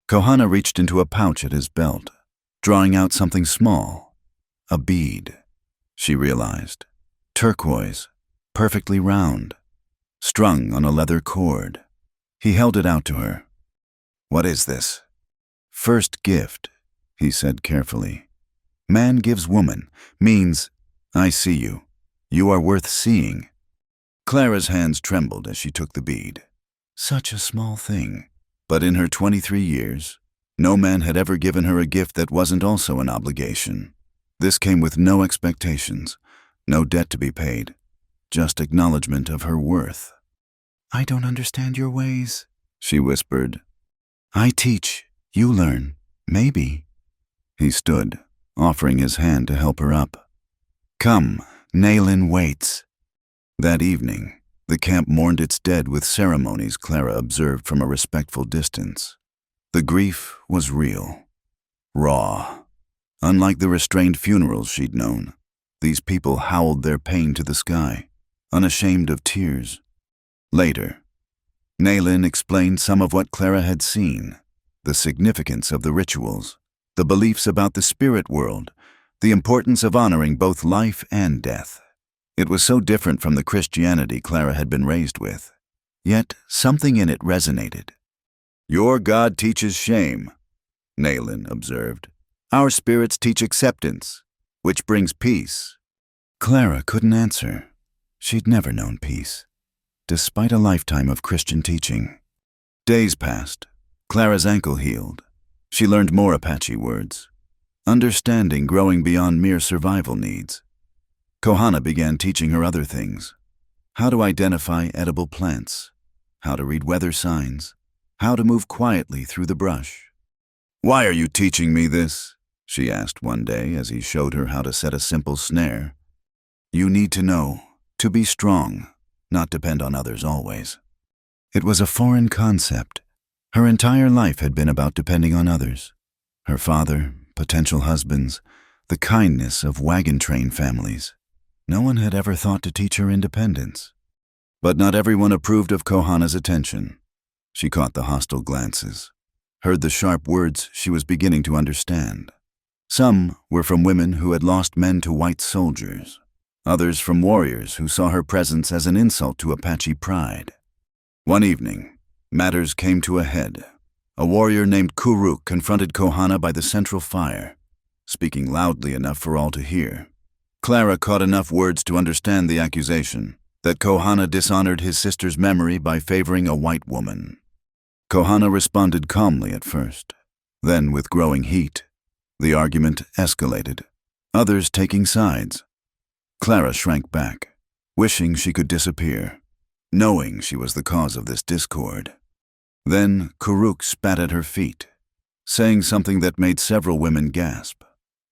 Kohana reached into a pouch at his belt, drawing out something small. A bead, she realized. Turquoise, perfectly round, strung on a leather cord. He held it out to her. "What is this?" "First gift," he said carefully. "Man gives woman, means, I see you. You are worth seeing." Clara's hands trembled as she took the bead. Such a small thing. But in her 23 years, no man had ever given her a gift that wasn't also an obligation. This came with no expectations, no debt to be paid, just acknowledgement of her worth. "I don't understand your ways," she whispered. "I teach, you learn, maybe." He stood, offering his hand to help her up. "Come, Naylin waits." That evening, the camp mourned its dead with ceremonies Clara observed from a respectful distance. The grief was real, raw. Unlike the restrained funerals she'd known, these people howled their pain to the sky, unashamed of tears. Later, Naylin explained some of what Clara had seen, the significance of the rituals, the beliefs about the spirit world, the importance of honoring both life and death. It was so different from the Christianity Clara had been raised with. Yet something in it resonated. "Your God teaches shame," Naylin observed. "Our spirits teach acceptance, which brings peace." Clara couldn't answer. She'd never known peace, despite a lifetime of Christian teaching. Days passed. Clara's ankle healed. She learned more Apache words, understanding growing beyond mere survival needs. Kohana began teaching her other things: how to identify edible plants, how to read weather signs, how to move quietly through the brush. "Why are you teaching me this?" she asked one day as he showed her how to set a simple snare. "You need to know, to be strong, not depend on others always." It was a foreign concept. Her entire life had been about depending on others. Her father, potential husbands, the kindness of wagon train families. No one had ever thought to teach her independence. But not everyone approved of Kohana's attention. She caught the hostile glances, heard the sharp words she was beginning to understand. Some were from women who had lost men to white soldiers, others from warriors who saw her presence as an insult to Apache pride. One evening, matters came to a head. A warrior named Kuruk confronted Kohana by the central fire, speaking loudly enough for all to hear. Clara caught enough words to understand the accusation, that Kohana dishonored his sister's memory by favoring a white woman. Kohana responded calmly at first. Then, with growing heat, the argument escalated, others taking sides. Clara shrank back, wishing she could disappear, knowing she was the cause of this discord. Then Kuruk spat at her feet, saying something that made several women gasp.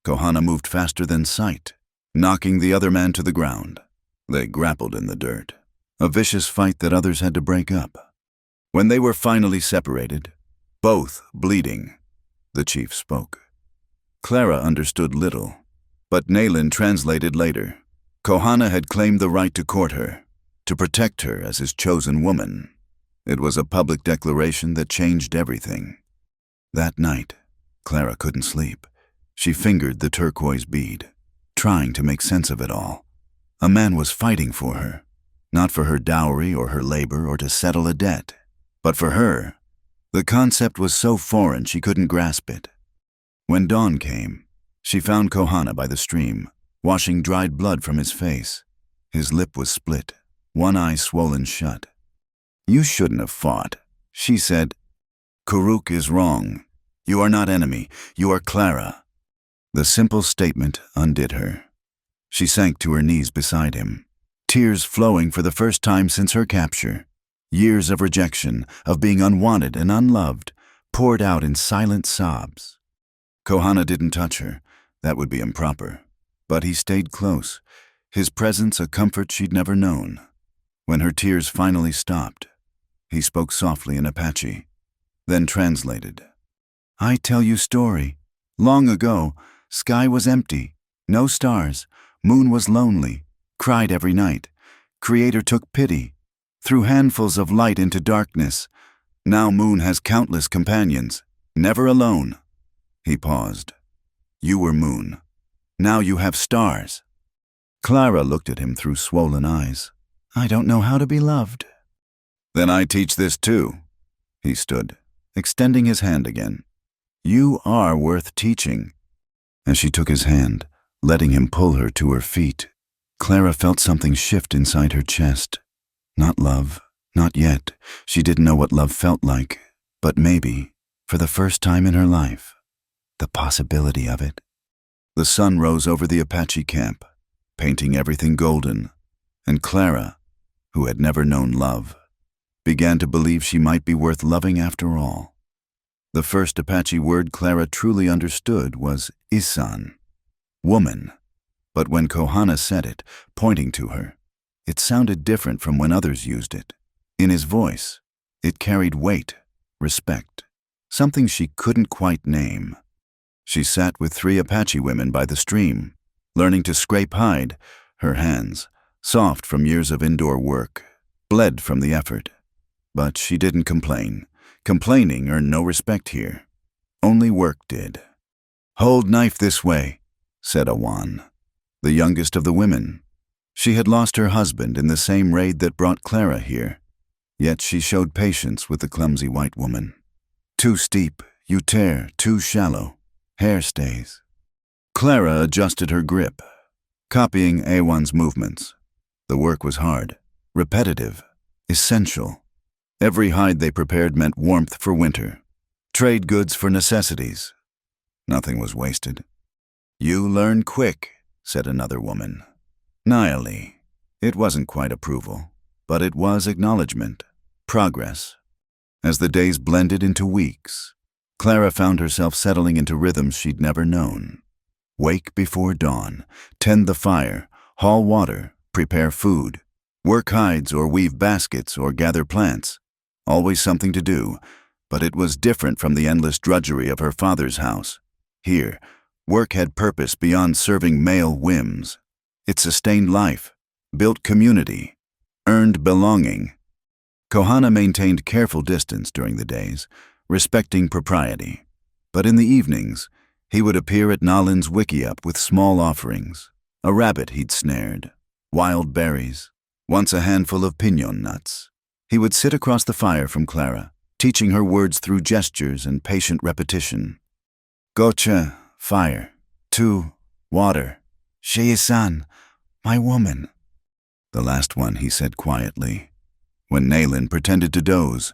Kohana moved faster than sight, knocking the other man to the ground. They grappled in the dirt, a vicious fight that others had to break up. When they were finally separated, both bleeding, the chief spoke. Clara understood little, but Naylin translated later. Kohana had claimed the right to court her, to protect her as his chosen woman. It was a public declaration that changed everything. That night, Clara couldn't sleep. She fingered the turquoise bead, trying to make sense of it all. A man was fighting for her, not for her dowry or her labor or to settle a debt, but for her. The concept was so foreign she couldn't grasp it. When dawn came, she found Kohana by the stream, washing dried blood from his face. His lip was split, one eye swollen shut. "You shouldn't have fought," she said. "Kuruk is wrong. You are not enemy. You are Clara." The simple statement undid her. She sank to her knees beside him, tears flowing for the first time since her capture. Years of rejection, of being unwanted and unloved, poured out in silent sobs. Kohana didn't touch her. That would be improper. But he stayed close, his presence a comfort she'd never known. When her tears finally stopped, he spoke softly in Apache, then translated. "I tell you story. Long ago, sky was empty, no stars, moon was lonely, cried every night. Creator took pity, threw handfuls of light into darkness. Now moon has countless companions, never alone." He paused. "You were moon. Now you have stars." Clara looked at him through swollen eyes. "I don't know how to be loved." "Then I teach this too," He stood, extending his hand again. You are worth teaching. As she took his hand, letting him pull her to her feet, Clara felt something shift inside her chest. Not love, not yet. She didn't know what love felt like, but maybe, for the first time in her life, the possibility of it. The sun rose over the Apache camp, painting everything golden, and Clara, who had never known love, began to believe she might be worth loving after all. The first Apache word Clara truly understood was isan, woman, but when Kohana said it, pointing to her, it sounded different from when others used it. In his voice, it carried weight, respect, something she couldn't quite name. She sat with 3 Apache women by the stream, learning to scrape hide. Her hands, soft from years of indoor work, bled from the effort. But she didn't complain. Complaining earned no respect here. Only work did. Hold knife this way, said Awan, the youngest of the women. She had lost her husband in the same raid that brought Clara here, yet she showed patience with the clumsy white woman. Too steep, you tear, too shallow. Hair stays. Clara adjusted her grip, copying Awan's movements. The work was hard, repetitive, essential. Every hide they prepared meant warmth for winter, trade goods for necessities. Nothing was wasted. You learn quick, said another woman. Naili. It wasn't quite approval, but it was acknowledgement, progress. As the days blended into weeks, Clara found herself settling into rhythms she'd never known. Wake before dawn, tend the fire, haul water, prepare food, work hides or weave baskets or gather plants. Always something to do, but it was different from the endless drudgery of her father's house. Here, work had purpose beyond serving male whims. It sustained life, built community, earned belonging. Kohana maintained careful distance during the days, respecting propriety. But in the evenings, he would appear at Nalin's wickiup with small offerings, a rabbit he'd snared, wild berries, once a handful of piñon nuts. He would sit across the fire from Clara, teaching her words through gestures and patient repetition. Gocha, fire. Tu, water. Sheisan, my woman. The last one he said quietly. When Nalin pretended to doze,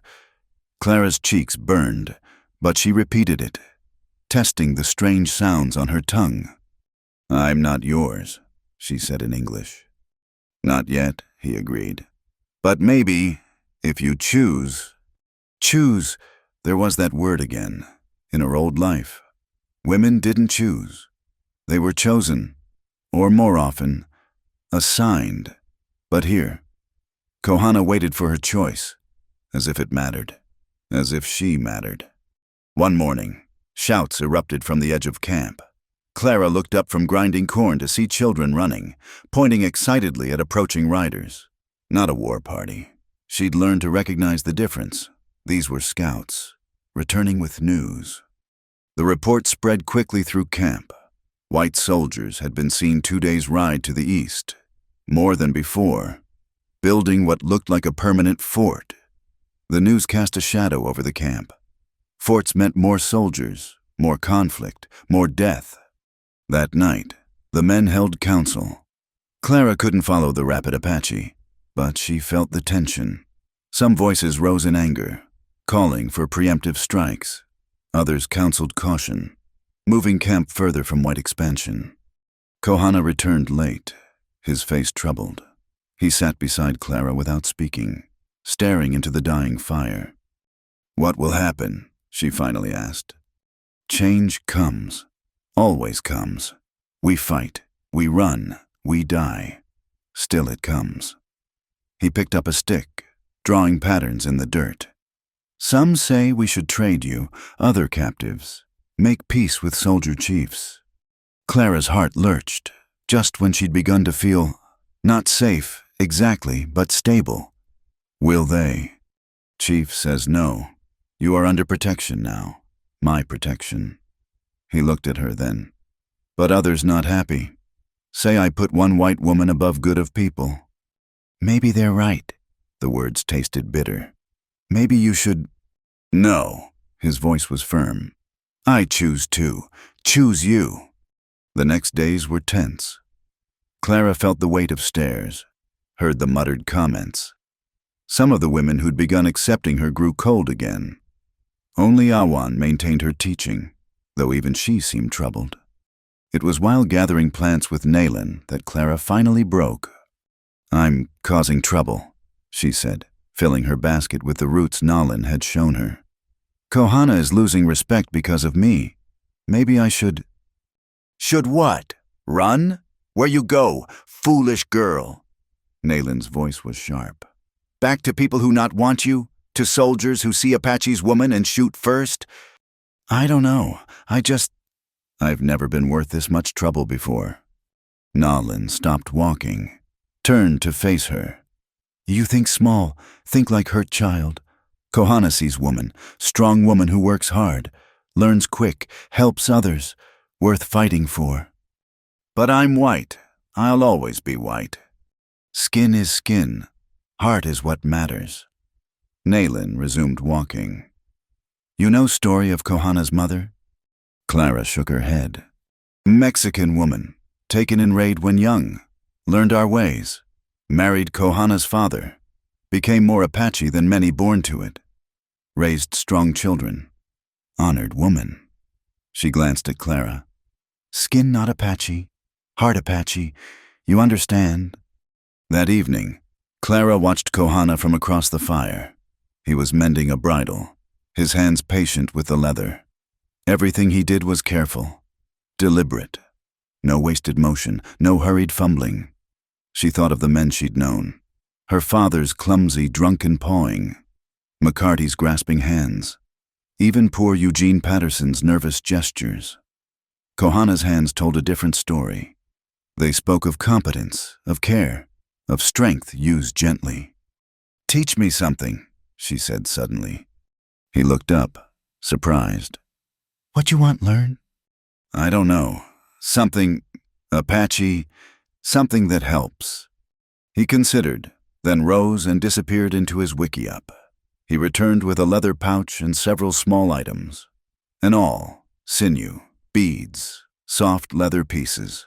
Clara's cheeks burned, but she repeated it, testing the strange sounds on her tongue. I'm not yours, she said in English. Not yet, he agreed. But maybe, if you choose. Choose, there was that word again, in her old life. Women didn't choose. They were chosen, or more often, assigned. But here, Kohana waited for her choice, as if it mattered. As if she mattered. One morning, shouts erupted from the edge of camp. Clara looked up from grinding corn to see children running, pointing excitedly at approaching riders. Not a war party. She'd learned to recognize the difference. These were scouts, returning with news. The report spread quickly through camp. White soldiers had been seen 2 days' ride to the east, more than before, building what looked like a permanent fort. The news cast a shadow over the camp. Forts meant more soldiers, more conflict, more death. That night, the men held council. Clara couldn't follow the rapid Apache, but she felt the tension. Some voices rose in anger, calling for preemptive strikes. Others counseled caution, moving camp further from white expansion. Kohana returned late, his face troubled. He sat beside Clara without speaking, staring into the dying fire. What will happen? She finally asked. Change comes, always comes. We fight, we run, we die. Still it comes. He picked up a stick, drawing patterns in the dirt. Some say we should trade you, other captives, make peace with soldier chiefs. Clara's heart lurched, just when she'd begun to feel, not safe, exactly, but stable. Will they? Chief says no. You are under protection now. My protection. He looked at her then. But others not happy. Say I put one white woman above good of people. Maybe they're right. The words tasted bitter. Maybe you should. No, his voice was firm. I choose to. Choose you. The next days were tense. Clara felt the weight of stares, heard the muttered comments. Some of the women who'd begun accepting her grew cold again. Only Awan maintained her teaching, though even she seemed troubled. It was while gathering plants with Naylan that Clara finally broke. I'm causing trouble, she said, filling her basket with the roots Nalin had shown her. Kohana is losing respect because of me. Maybe I should... Should what? Run? Where you go, foolish girl? Naylan's voice was sharp. Back to people who not want you? To soldiers who see Apache's woman and shoot first? I don't know. I've never been worth this much trouble before. Nalin stopped walking, turned to face her. You think small, think like hurt child. Kohana sees woman, strong woman who works hard, learns quick, helps others, worth fighting for. But I'm white. I'll always be white. Skin is skin. Heart is what matters. Naylan resumed walking. You know story of Kohana's mother? Clara shook her head. Mexican woman, taken in raid when young, learned our ways, married Kohana's father, became more Apache than many born to it, raised strong children, honored woman. She glanced at Clara. Skin not Apache, heart Apache, you understand? That evening, Clara watched Kohana from across the fire. He was mending a bridle, his hands patient with the leather. Everything he did was careful, deliberate. No wasted motion, no hurried fumbling. She thought of the men she'd known. Her father's clumsy, drunken pawing, McCarty's grasping hands, even poor Eugene Patterson's nervous gestures. Kohana's hands told a different story. They spoke of competence, of care, of strength used gently. Teach me something, she said suddenly. He looked up, surprised. What you want learn? I don't know. Something, Apache, something that helps. He considered, then rose and disappeared into his wiki-up. He returned with a leather pouch and several small items. An awl, sinew, beads, soft leather pieces.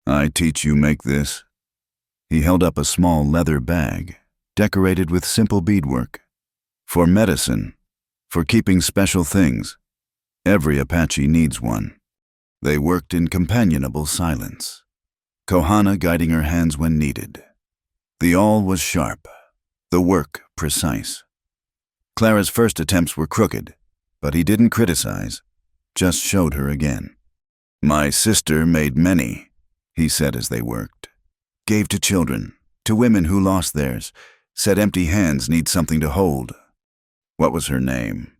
I teach you make this. He held up a small leather bag, decorated with simple beadwork. For medicine, for keeping special things. Every Apache needs one. They worked in companionable silence, Kohana guiding her hands when needed. The awl was sharp, the work precise. Clara's first attempts were crooked, but he didn't criticize, just showed her again. My sister made many, he said as they worked. Gave to children, to women who lost theirs, said empty hands need something to hold. What was her name?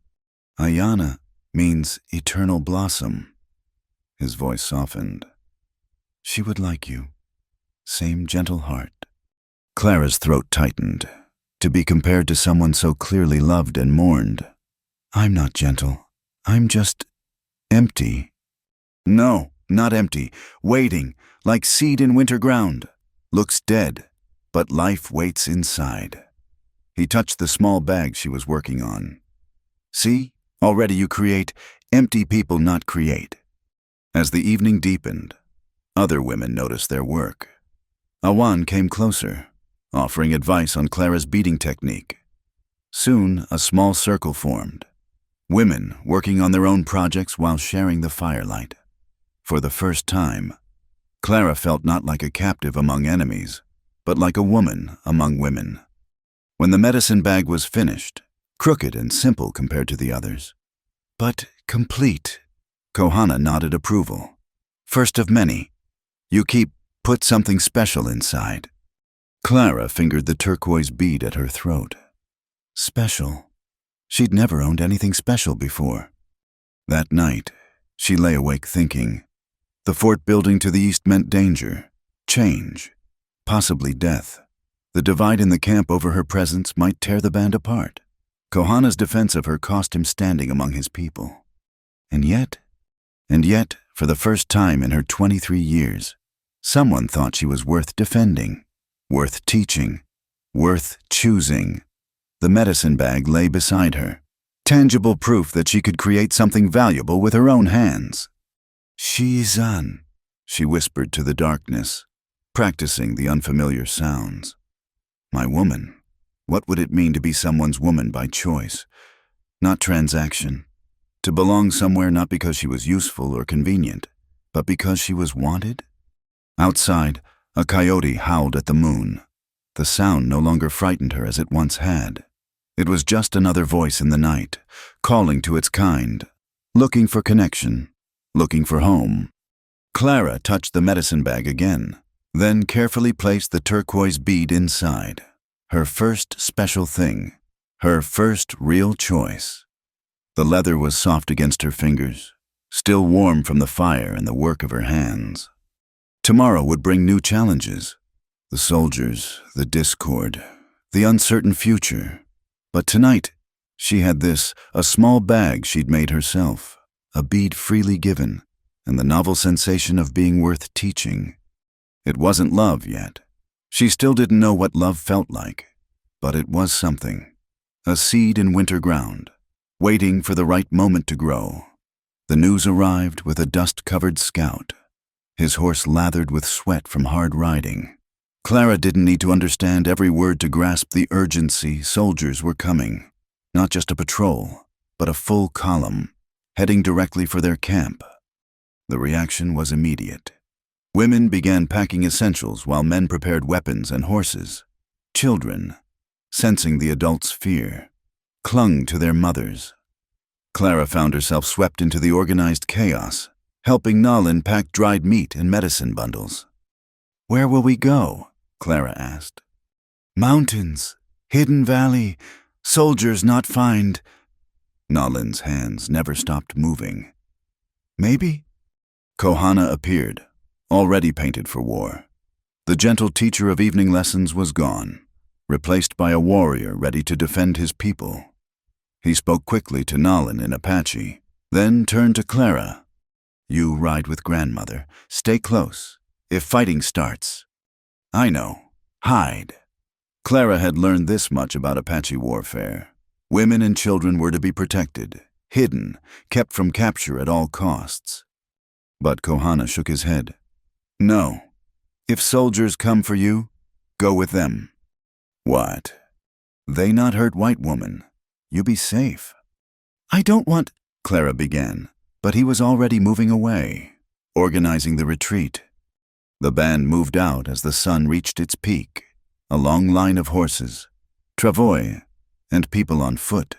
Ayana means eternal blossom. His voice softened. She would like you. Same gentle heart. Clara's throat tightened, to be compared to someone so clearly loved and mourned. I'm not gentle. I'm just empty. No, not empty. Waiting, like seed in winter ground. Looks dead, but life waits inside. He touched the small bag she was working on. See? Already you create. Empty people not create. As the evening deepened, other women noticed their work. Awan came closer, offering advice on Clara's beading technique. Soon, a small circle formed. Women working on their own projects while sharing the firelight. For the first time, Clara felt not like a captive among enemies, but like a woman among women. When the medicine bag was finished, crooked and simple compared to the others, but complete, Kohana nodded approval. First of many. You put something special inside. Clara fingered the turquoise bead at her throat. Special. She'd never owned anything special before. That night, she lay awake thinking. The fort building to the east meant danger, change, possibly death. The divide in the camp over her presence might tear the band apart. Kohana's defense of her cost him standing among his people. And yet, for the first time in her 23 years, someone thought she was worth defending, worth teaching, worth choosing. The medicine bag lay beside her, Tangible proof that she could create something valuable with her own hands. Shizan, she whispered to the darkness, practicing the unfamiliar sounds. My woman. What would it mean to be someone's woman by choice, not transaction? To belong somewhere not because she was useful or convenient, but because she was wanted? Outside, a coyote howled at the moon. The sound no longer frightened her as it once had. It was just another voice in the night, calling to its kind, looking for connection, looking for home. Clara touched the medicine bag again, then carefully placed the turquoise bead inside. Her first special thing, her first real choice. The leather was soft against her fingers, still warm from the fire and the work of her hands. Tomorrow would bring new challenges. The soldiers, the discord, the uncertain future. But tonight, she had this, a small bag she'd made herself, a bead freely given, and the novel sensation of being worth teaching. It wasn't love yet. She still didn't know what love felt like, but it was something. A seed in winter ground, waiting for the right moment to grow. The news arrived with a dust-covered scout, his horse lathered with sweat from hard riding. Clara didn't need to understand every word to grasp the urgency. Soldiers were coming. Not just a patrol, but a full column, heading directly for their camp. The reaction was immediate. Women began packing essentials while men prepared weapons and horses. Children, sensing the adults' fear, clung to their mothers. Clara found herself swept into the organized chaos, helping Nalin pack dried meat and medicine bundles. "Where will we go?" Clara asked. "Mountains, hidden valley, soldiers not find." Nalin's hands never stopped moving. "Maybe?" Kohana appeared, already painted for war. The gentle teacher of evening lessons was gone, replaced by a warrior ready to defend his people. He spoke quickly to Nalin in Apache, then turned to Clara. "You ride with grandmother. Stay close. If fighting starts." "I know. Hide." Clara had learned this much about Apache warfare. Women and children were to be protected, hidden, kept from capture at all costs. But Kohana shook his head. "No. If soldiers come for you, go with them." "What?" "They not hurt white woman. You be safe." "I don't want—" Clara began, but he was already moving away, organizing the retreat. The band moved out as the sun reached its peak, a long line of horses, travois, and people on foot.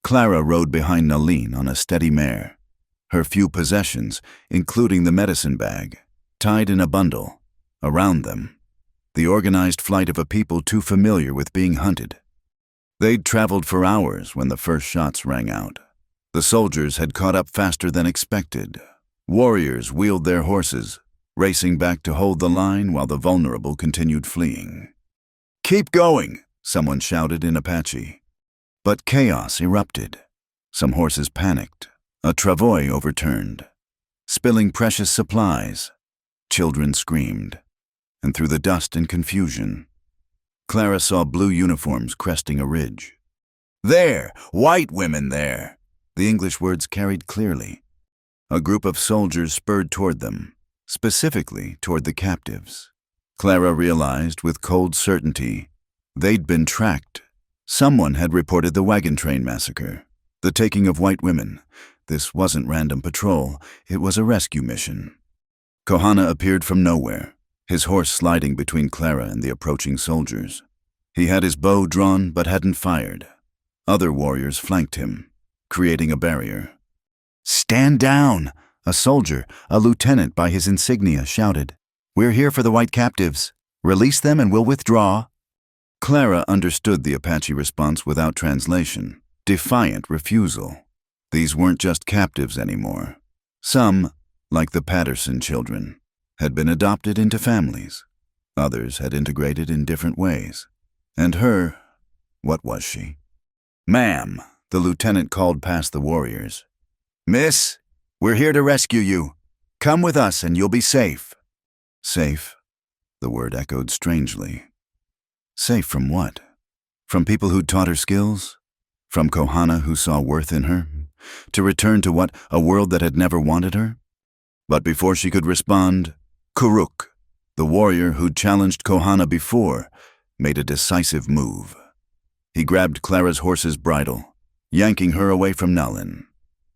Clara rode behind Nalin on a steady mare, her few possessions, including the medicine bag, tied in a bundle. Around them, the organized flight of a people too familiar with being hunted. They'd traveled for hours when the first shots rang out. The soldiers had caught up faster than expected. Warriors wheeled their horses, racing back to hold the line while the vulnerable continued fleeing. "Keep going!" someone shouted in Apache. But chaos erupted. Some horses panicked. A travois overturned, spilling precious supplies. Children screamed. And through the dust and confusion, Clara saw blue uniforms cresting a ridge. "There! White women there!" The English words carried clearly. A group of soldiers spurred toward them, specifically toward the captives. Clara realized with cold certainty they'd been tracked. Someone had reported the wagon train massacre, the taking of white women. This wasn't random patrol, it was a rescue mission. Kohana appeared from nowhere, his horse sliding between Clara and the approaching soldiers. He had his bow drawn but hadn't fired. Other warriors flanked him, creating a barrier. "Stand down!" A soldier, a lieutenant by his insignia, shouted. "We're here for the white captives. Release them and we'll withdraw." Clara understood the Apache response without translation. Defiant refusal. These weren't just captives anymore. Some, like the Patterson children, had been adopted into families. Others had integrated in different ways. And her, what was she? "Ma'am," the lieutenant called past the warriors. "Miss, we're here to rescue you. Come with us and you'll be safe." Safe? The word echoed strangely. Safe from what? From people who'd taught her skills? From Kohana, who saw worth in her? To return to what? A world that had never wanted her? But before she could respond, Kuruk, the warrior who'd challenged Kohana before, made a decisive move. He grabbed Clara's horse's bridle, yanking her away from Nalin.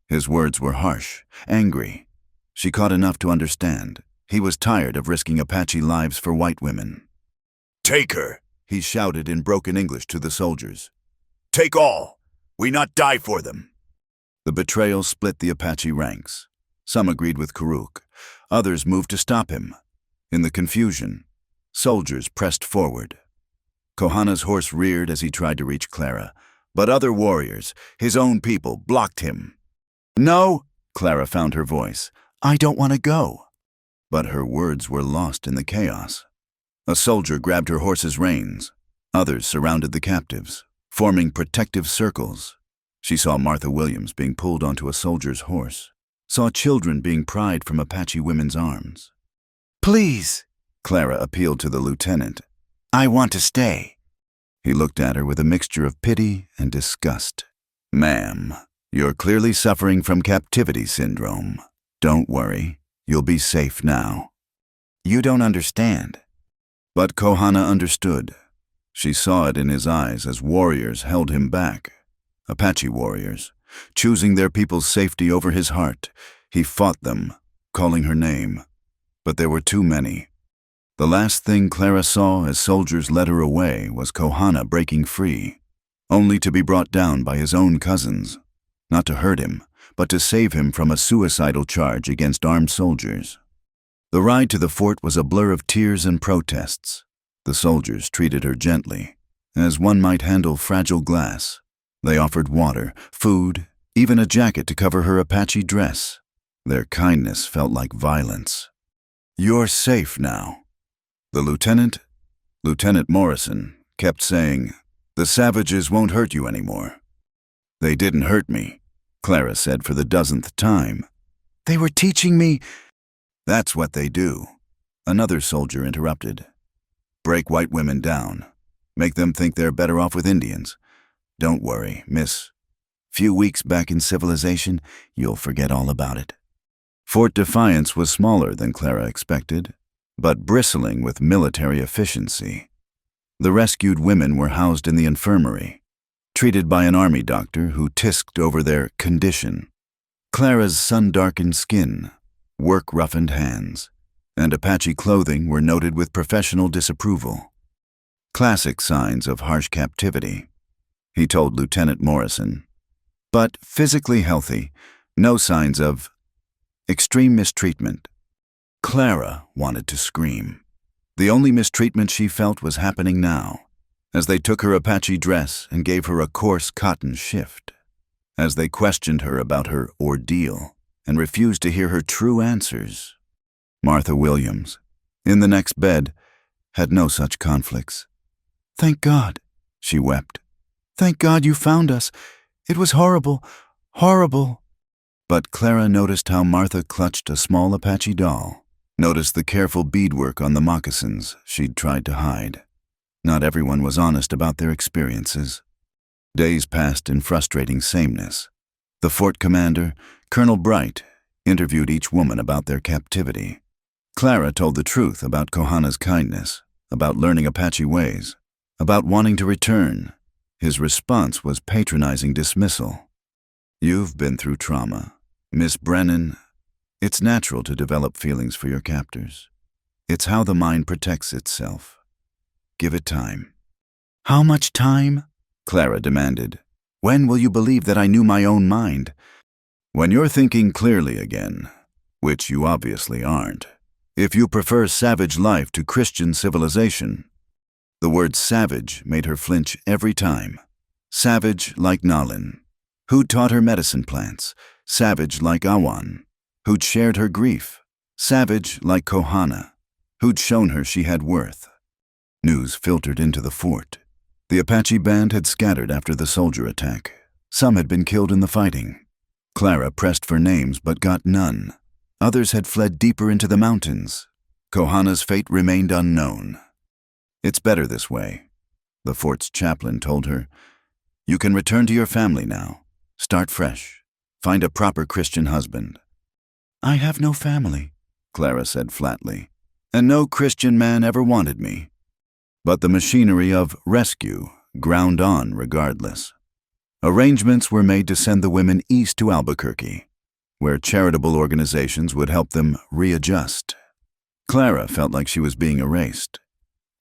His words were harsh, angry. She caught enough to understand. He was tired of risking Apache lives for white women. "Take her," he shouted in broken English to the soldiers. "Take all. We not die for them." The betrayal split the Apache ranks. Some agreed with Kuruk. Others moved to stop him. In the confusion, soldiers pressed forward. Kohana's horse reared as he tried to reach Clara, but other warriors, his own people, blocked him. "No," Clara found her voice. "I don't want to go." But her words were lost in the chaos. A soldier grabbed her horse's reins. Others surrounded the captives, forming protective circles. She saw Martha Williams being pulled onto a soldier's horse, saw children being pried from Apache women's arms. "Please," Clara appealed to the lieutenant. "I want to stay." He looked at her with a mixture of pity and disgust. "Ma'am, you're clearly suffering from captivity syndrome. Don't worry, you'll be safe now." "You don't understand." But Kohana understood. She saw it in his eyes as warriors held him back. Apache warriors, choosing their people's safety over his heart. He fought them, calling her name. But there were too many. The last thing Clara saw as soldiers led her away was Kohana breaking free, only to be brought down by his own cousins, not to hurt him, but to save him from a suicidal charge against armed soldiers. The ride to the fort was a blur of tears and protests. The soldiers treated her gently, as one might handle fragile glass. They offered water, food, even a jacket to cover her Apache dress. Their kindness felt like violence. "You're safe now." The Lieutenant Morrison, kept saying, "The savages won't hurt you anymore." "They didn't hurt me," Clara said for the dozenth time. "They were teaching me—" "That's what they do," another soldier interrupted. "Break white women down. Make them think they're better off with Indians. Don't worry, miss. Few weeks back in civilization, you'll forget all about it." Fort Defiance was smaller than Clara expected, but bristling with military efficiency. The rescued women were housed in the infirmary, treated by an army doctor who tisked over their condition. Clara's sun-darkened skin, work-roughened hands, and Apache clothing were noted with professional disapproval. Classic signs of harsh captivity, he told Lieutenant Morrison. But physically healthy, no signs of extreme mistreatment. Clara wanted to scream. The only mistreatment she felt was happening now, as they took her Apache dress and gave her a coarse cotton shift, as they questioned her about her ordeal and refused to hear her true answers. Martha Williams, in the next bed, had no such conflicts. "Thank God," she wept. "Thank God you found us. It was horrible, horrible." But Clara noticed how Martha clutched a small Apache doll, noticed the careful beadwork on the moccasins she'd tried to hide. Not everyone was honest about their experiences. Days passed in frustrating sameness. The fort commander, Colonel Bright, interviewed each woman about their captivity. Clara told the truth about Kohana's kindness, about learning Apache ways, about wanting to return. His response was patronizing dismissal. "You've been through trauma. Miss Brennan, it's natural to develop feelings for your captors. It's how the mind protects itself. Give it time." "How much time?" Clara demanded. "When will you believe that I knew my own mind?" "When you're thinking clearly again, which you obviously aren't. If you prefer savage life to Christian civilization." The word savage made her flinch every time. Savage like Nalin, who'd taught her medicine plants. Savage like Awan, who'd shared her grief. Savage like Kohana, who'd shown her she had worth. News filtered into the fort. The Apache band had scattered after the soldier attack. Some had been killed in the fighting. Clara pressed for names but got none. Others had fled deeper into the mountains. Kohana's fate remained unknown. "It's better this way," the fort's chaplain told her. You can return to your family now. Start fresh. Find a proper Christian husband." "I have no family," Clara said flatly, "and no Christian man ever wanted me." But the machinery of rescue ground on regardless. Arrangements were made to send the women east to Albuquerque, where charitable organizations would help them readjust. Clara felt like she was being erased,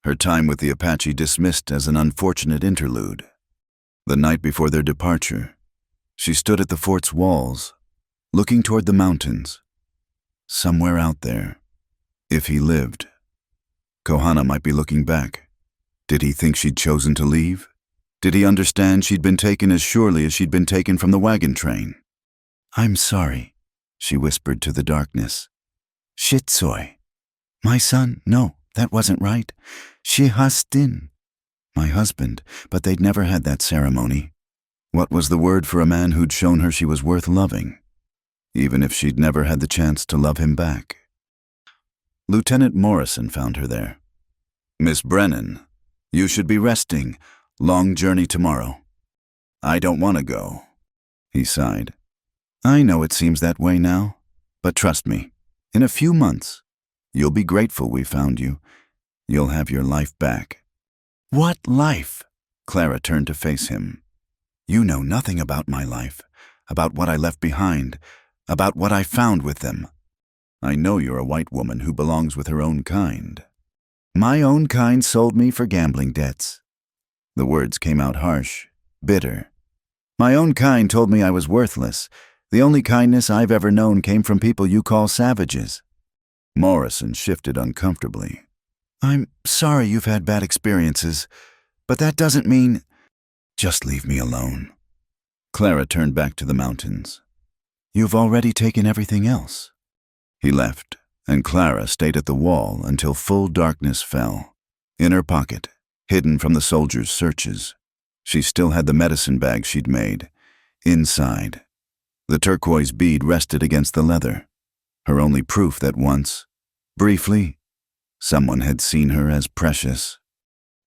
her time with the Apache dismissed as an unfortunate interlude. The night before their departure, she stood at the fort's walls, looking toward the mountains. Somewhere out there, if he lived, Kohana might be looking back. Did he think she'd chosen to leave? Did he understand she'd been taken as surely as she'd been taken from the wagon train? "I'm sorry," she whispered to the darkness. "Shitsoy. My son, no, that wasn't right. Shihastin. My husband, but they'd never had that ceremony." What was the word for a man who'd shown her she was worth loving, even if she'd never had the chance to love him back? Lieutenant Morrison found her there. "Miss Brennan, you should be resting. Long journey tomorrow." "I don't want to go," he sighed. "I know it seems that way now, but trust me, in a few months, you'll be grateful we found you. You'll have your life back." "What life?" Clara turned to face him. "You know nothing about my life, about what I left behind, about what I found with them. I know you're a white woman who belongs with her own kind." "My own kind sold me for gambling debts." The words came out harsh, bitter. "My own kind told me I was worthless. The only kindness I've ever known came from people you call savages." Morrison shifted uncomfortably. "I'm sorry you've had bad experiences, but that doesn't mean—" "Just leave me alone." Clara turned back to the mountains. "You've already taken everything else." He left, and Clara stayed at the wall until full darkness fell. In her pocket, hidden from the soldiers' searches, she still had the medicine bag she'd made. Inside, the turquoise bead rested against the leather, her only proof that once, briefly, someone had seen her as precious.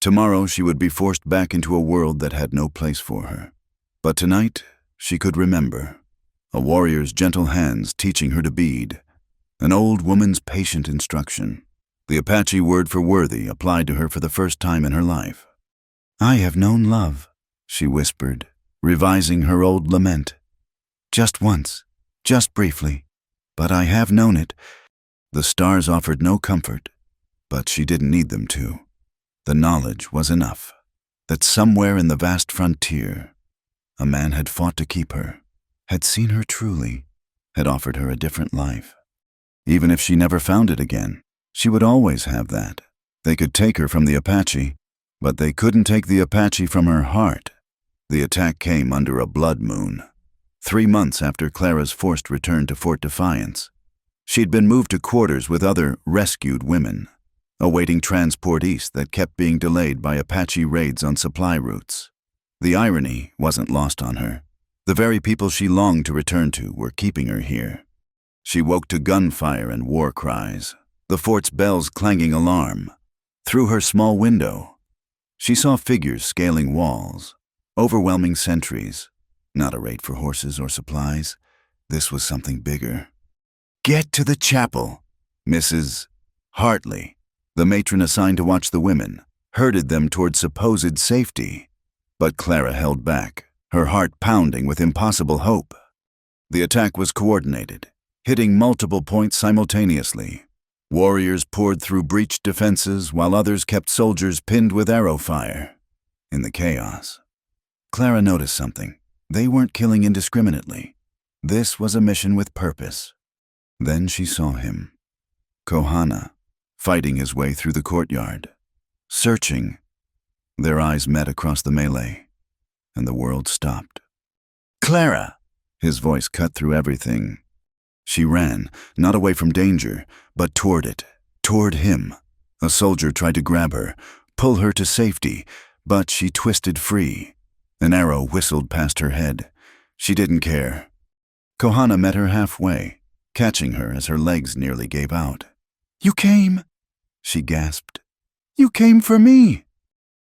Tomorrow she would be forced back into a world that had no place for her. But tonight she could remember. A warrior's gentle hands teaching her to bead, an old woman's patient instruction. The Apache word for worthy applied to her for the first time in her life. "I have known love," she whispered, revising her old lament. "Just once, just briefly, but I have known it." The stars offered no comfort, but she didn't need them to. The knowledge was enough, that somewhere in the vast frontier, a man had fought to keep her, had seen her truly, had offered her a different life. Even if she never found it again, she would always have that. They could take her from the Apache, but they couldn't take the Apache from her heart. The attack came under a blood moon, 3 months after Clara's forced return to Fort Defiance. She'd been moved to quarters with other rescued women, awaiting transport east that kept being delayed by Apache raids on supply routes. The irony wasn't lost on her. The very people she longed to return to were keeping her here. She woke to gunfire and war cries, the fort's bells clanging alarm. Through her small window, she saw figures scaling walls, overwhelming sentries. Not a raid for horses or supplies. This was something bigger. "Get to the chapel," Mrs. Hartley, the matron assigned to watch the women, herded them toward supposed safety. But Clara held back, her heart pounding with impossible hope. The attack was coordinated, hitting multiple points simultaneously. Warriors poured through breached defenses while others kept soldiers pinned with arrow fire. In the chaos, Clara noticed something. They weren't killing indiscriminately. This was a mission with purpose. Then she saw him, Kohana, fighting his way through the courtyard, searching. Their eyes met across the melee, and the world stopped. "Clara!" His voice cut through everything. She ran, not away from danger, but toward it, toward him. A soldier tried to grab her, pull her to safety, but she twisted free. An arrow whistled past her head. She didn't care. Kohana met her halfway, catching her as her legs nearly gave out. "You came," she gasped. "You came for me."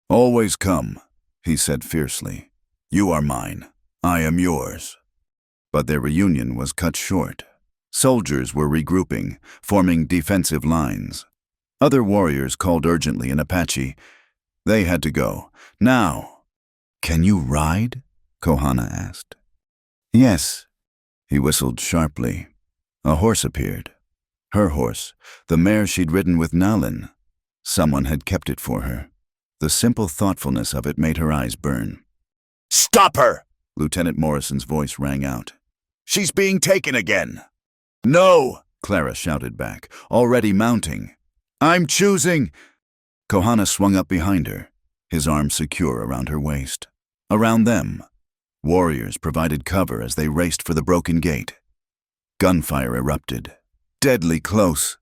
"Always come," he said fiercely. You are mine. I am yours. But their reunion was cut short. Soldiers were regrouping, forming defensive lines. Other warriors called urgently in Apache. They had to go. Now. Can you ride? Kohana asked. Yes. He whistled sharply. A horse appeared. Her horse, the mare she'd ridden with Nalin. Someone had kept it for her. The simple thoughtfulness of it made her eyes burn. Stop her! Lieutenant Morrison's voice rang out. She's being taken again. No! Clara shouted back, already mounting. I'm choosing! Kohana swung up behind her, his arms secure around her waist. Around them, warriors provided cover as they raced for the broken gate. Gunfire erupted. Deadly close.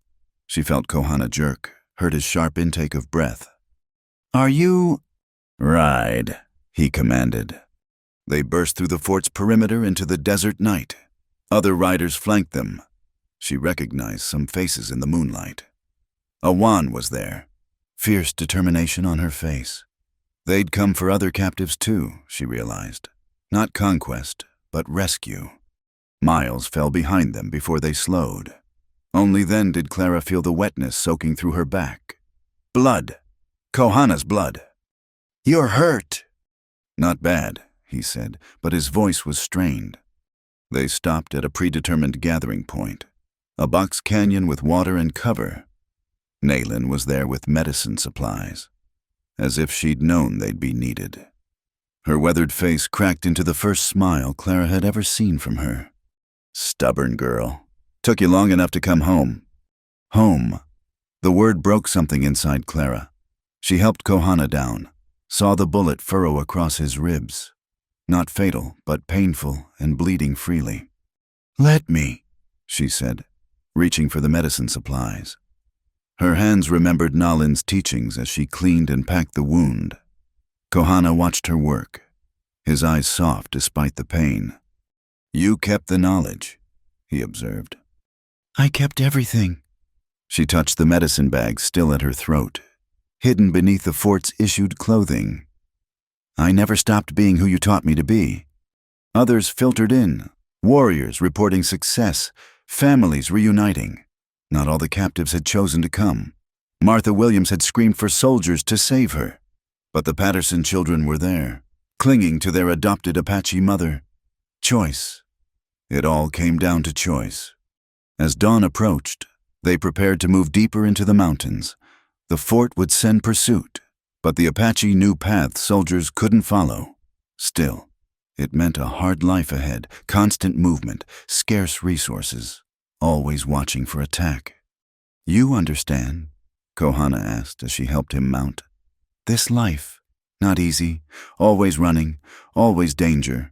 She felt Kohana jerk, heard his sharp intake of breath. Are you... Ride, he commanded. They burst through the fort's perimeter into the desert night. Other riders flanked them. She recognized some faces in the moonlight. Awan was there, fierce determination on her face. They'd come for other captives too, she realized. Not conquest, but rescue. Miles fell behind them before they slowed. Only then did Clara feel the wetness soaking through her back. Blood. Kohana's blood. You're hurt. Not bad, he said, but his voice was strained. They stopped at a predetermined gathering point, a box canyon with water and cover. Nalin was there with medicine supplies, as if she'd known they'd be needed. Her weathered face cracked into the first smile Clara had ever seen from her. Stubborn girl. Took you long enough to come home. Home. The word broke something inside Clara. She helped Kohana down, saw the bullet furrow across his ribs. Not fatal, but painful and bleeding freely. Let me, she said, reaching for the medicine supplies. Her hands remembered Nalin's teachings as she cleaned and packed the wound. Kohana watched her work, his eyes soft despite the pain. You kept the knowledge, he observed. I kept everything. She touched the medicine bag still at her throat, hidden beneath the fort's issued clothing. I never stopped being who you taught me to be. Others filtered in, warriors reporting success, families reuniting. Not all the captives had chosen to come. Martha Williams had screamed for soldiers to save her. But the Patterson children were there, clinging to their adopted Apache mother. Choice. It all came down to choice. As dawn approached, they prepared to move deeper into the mountains. The fort would send pursuit, but the Apache knew paths soldiers couldn't follow. Still, it meant a hard life ahead, constant movement, scarce resources, always watching for attack. You understand? Kohana asked as she helped him mount. This life, not easy, always running, always danger.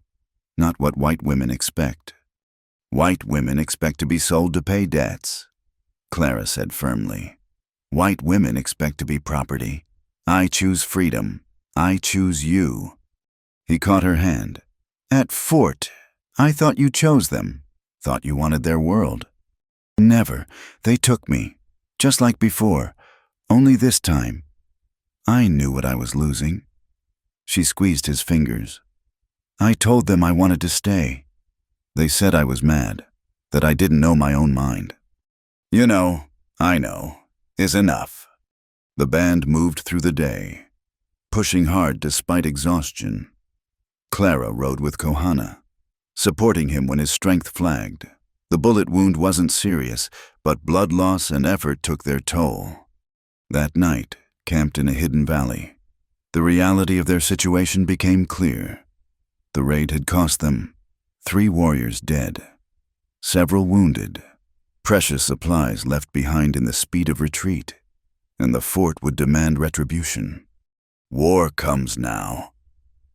Not what white women expect. White women expect to be sold to pay debts, Clara said firmly. White women expect to be property. I choose freedom. I choose you. He caught her hand. At Fort, I thought you chose them. Thought you wanted their world. Never. They took me. Just like before. Only this time. I knew what I was losing. She squeezed his fingers. I told them I wanted to stay. They said I was mad, that I didn't know my own mind. You know, I know, is enough. The band moved through the day, pushing hard despite exhaustion. Clara rode with Kohana, supporting him when his strength flagged. The bullet wound wasn't serious, but blood loss and effort took their toll. That night, camped in a hidden valley, the reality of their situation became clear. The raid had cost them 3 warriors dead, several wounded, precious supplies left behind in the speed of retreat, and the fort would demand retribution. War comes now,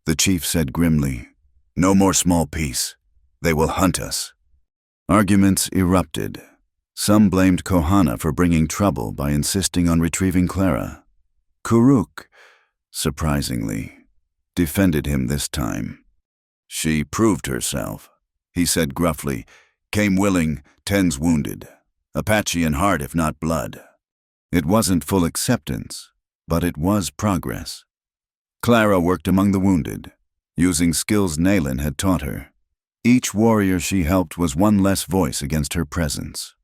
the chief said grimly. No more small peace. They will hunt us. Arguments erupted. Some blamed Kohana for bringing trouble by insisting on retrieving Clara. Kuruk, surprisingly, defended him this time. She proved herself, he said gruffly. Came willing, 10's wounded. Apache in heart if not blood. It wasn't full acceptance, but it was progress. Clara worked among the wounded, using skills Naylan had taught her. Each warrior she helped was one less voice against her presence.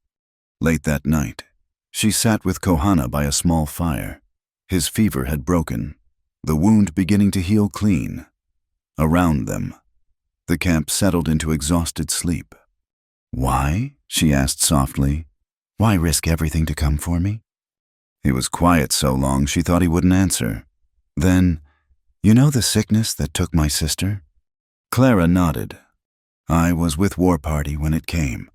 Late that night, she sat with Kohana by a small fire. His fever had broken, the wound beginning to heal clean. Around them, the camp settled into exhausted sleep. "Why?" she asked softly. "Why risk everything to come for me?" He was quiet so long she thought he wouldn't answer. Then, "You know the sickness that took my sister?" Clara nodded. "I was with War Party when it came.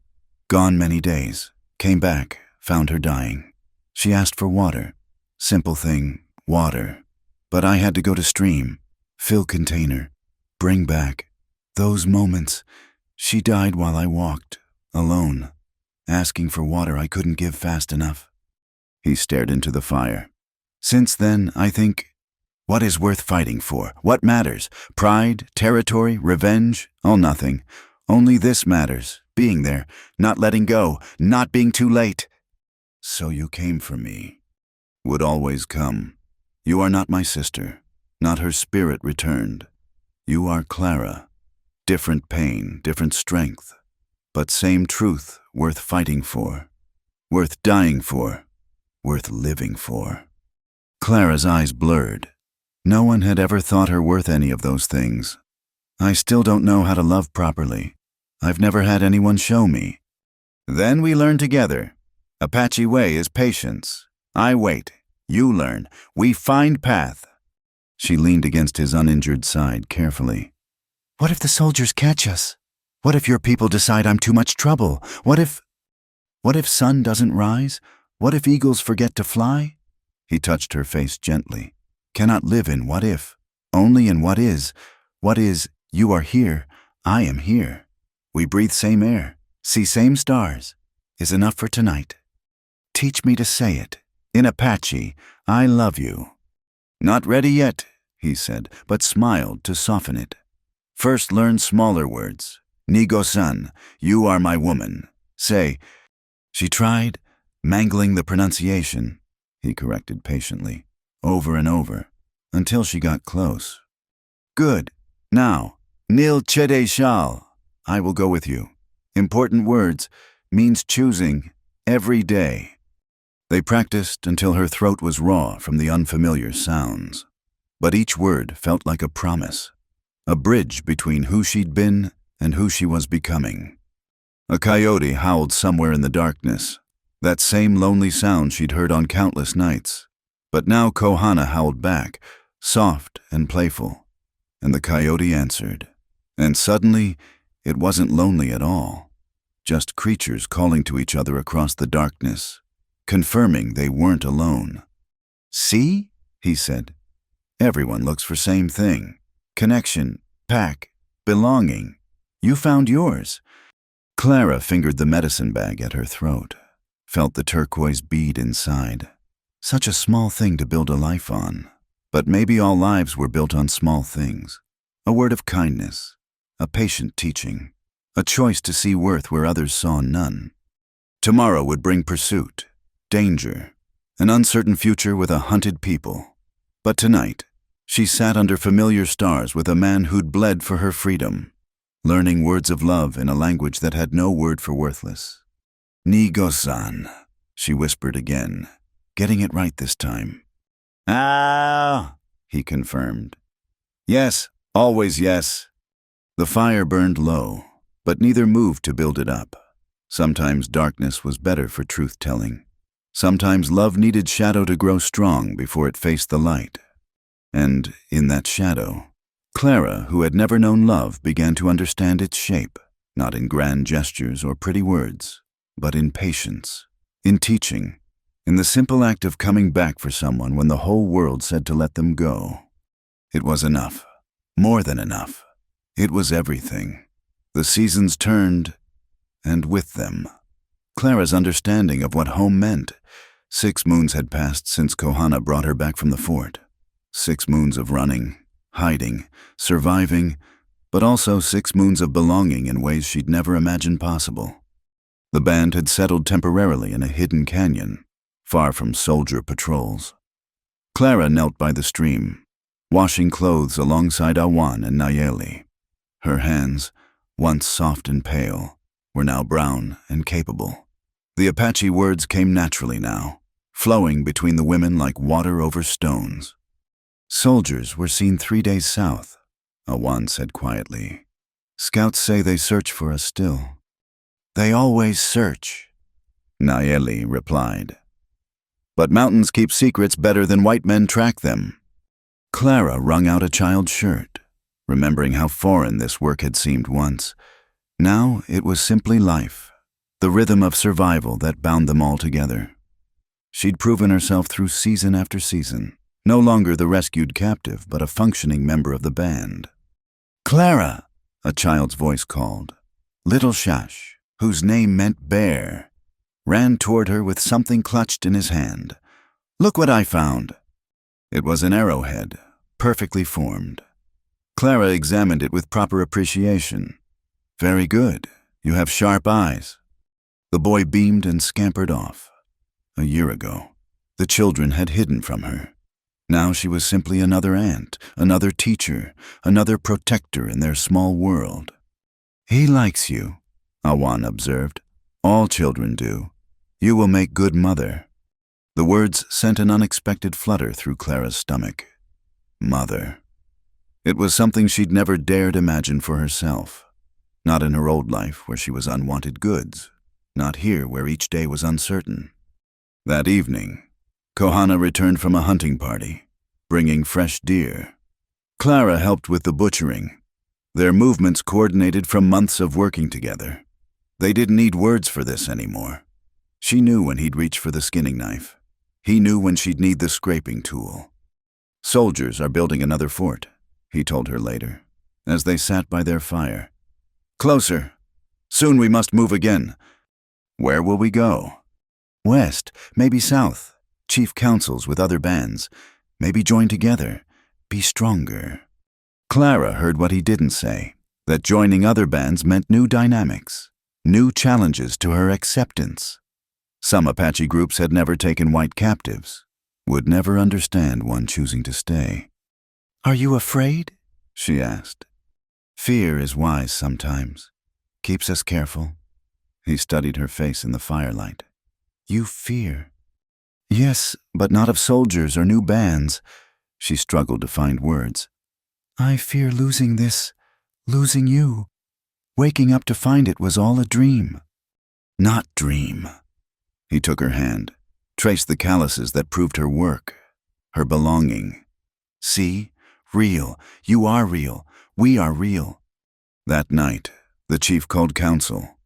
Gone many days. Came back, found her dying. She asked for water. Simple thing, water. But I had to go to stream, fill container, bring back. Those moments, she died while I walked, alone, asking for water I couldn't give fast enough." He stared into the fire. "Since then, I think, what is worth fighting for? What matters? Pride, territory, revenge? Oh, nothing. Only this matters, being there, not letting go, not being too late." "So you came for me." "Would always come. You are not my sister, not her spirit returned. You are Clara. Different pain, different strength, but same truth worth fighting for, worth dying for, worth living for." Clara's eyes blurred. No one had ever thought her worth any of those things. "I still don't know how to love properly. I've never had anyone show me." "Then we learn together. Apache way is patience. I wait. You learn. We find path." She leaned against his uninjured side carefully. "What if the soldiers catch us? What if your people decide I'm too much trouble? What if sun doesn't rise? What if eagles forget to fly?" He touched her face gently. "Cannot live in what if, only in what is. What is, you are here, I am here. We breathe same air, see same stars, is enough for tonight. Teach me to say it. In Apache, I love you." "Not ready yet," he said, but smiled to soften it. "First learn smaller words. Nigo-san, you are my woman. Say." She tried, mangling the pronunciation, he corrected patiently, over and over, until she got close. "Good. Now, Nil Chede Shal. I will go with you. Important words, means choosing, every day." They practiced until her throat was raw from the unfamiliar sounds. But each word felt like a promise, a bridge between who she'd been and who she was becoming. A coyote howled somewhere in the darkness, that same lonely sound she'd heard on countless nights. But now Kohana howled back, soft and playful, and the coyote answered. And suddenly, it wasn't lonely at all, just creatures calling to each other across the darkness, confirming they weren't alone. "See?" he said. "Everyone looks for same thing. Connection, pack, belonging. You found yours." Clara fingered the medicine bag at her throat, felt the turquoise bead inside. Such a small thing to build a life on. But maybe all lives were built on small things. A word of kindness, a patient teaching, a choice to see worth where others saw none. Tomorrow would bring pursuit, danger, an uncertain future with a hunted people. But tonight, she sat under familiar stars with a man who'd bled for her freedom, learning words of love in a language that had no word for worthless. "Nigo-san," she whispered again, getting it right this time. "Ah," he confirmed. "Yes, always yes." The fire burned low, but neither moved to build it up. Sometimes darkness was better for truth-telling. Sometimes love needed shadow to grow strong before it faced the light. And in that shadow, Clara, who had never known love, began to understand its shape, not in grand gestures or pretty words, but in patience, in teaching, in the simple act of coming back for someone when the whole world said to let them go. It was enough, more than enough. It was everything. The seasons turned, and with them, Clara's understanding of what home meant. 6 moons had passed since Kohana brought her back from the fort. 6 moons of running, hiding, surviving, but also 6 moons of belonging in ways she'd never imagined possible. The band had settled temporarily in a hidden canyon, far from soldier patrols. Clara knelt by the stream, washing clothes alongside Awan and Nayeli. Her hands, once soft and pale, were now brown and capable. The Apache words came naturally now, flowing between the women like water over stones. "Soldiers were seen 3 days south," Awan said quietly. "Scouts say they search for us still." "They always search," Nayeli replied. "But mountains keep secrets better than white men track them." Clara wrung out a child's shirt, remembering how foreign this work had seemed once. Now it was simply life, the rhythm of survival that bound them all together. She'd proven herself through season after season, no longer the rescued captive, but a functioning member of the band. "Clara!" a child's voice called. Little Shash, whose name meant bear, ran toward her with something clutched in his hand. "Look what I found." It was an arrowhead, perfectly formed. Clara examined it with proper appreciation. "Very good. You have sharp eyes." The boy beamed and scampered off. A year ago, the children had hidden from her. Now she was simply another aunt, another teacher, another protector in their small world. "He likes you," Awan observed. "All children do. You will make good mother." The words sent an unexpected flutter through Clara's stomach. Mother. It was something she'd never dared imagine for herself. Not in her old life where she was unwanted goods. Not here where each day was uncertain. That evening, Kohana returned from a hunting party, bringing fresh deer. Clara helped with the butchering, their movements coordinated from months of working together. They didn't need words for this anymore. She knew when he'd reach for the skinning knife. He knew when she'd need the scraping tool. "Soldiers are building another fort," he told her later, as they sat by their fire. "Closer. Soon we must move again." "Where will we go?" "West, maybe south. Chief councils with other bands. Maybe join together. Be stronger." Clara heard what he didn't say, that joining other bands meant new dynamics, new challenges to her acceptance. Some Apache groups had never taken white captives, would never understand one choosing to stay. "Are you afraid?" she asked. "Fear is wise sometimes. Keeps us careful." He studied her face in the firelight. "You fear." "Yes, but not of soldiers or new bands." She struggled to find words. "I fear losing this, losing you. Waking up to find it was all a dream." "Not dream." He took her hand, traced the calluses that proved her work, her belonging. "See? Real. You are real. We are real." That night, the chief called council.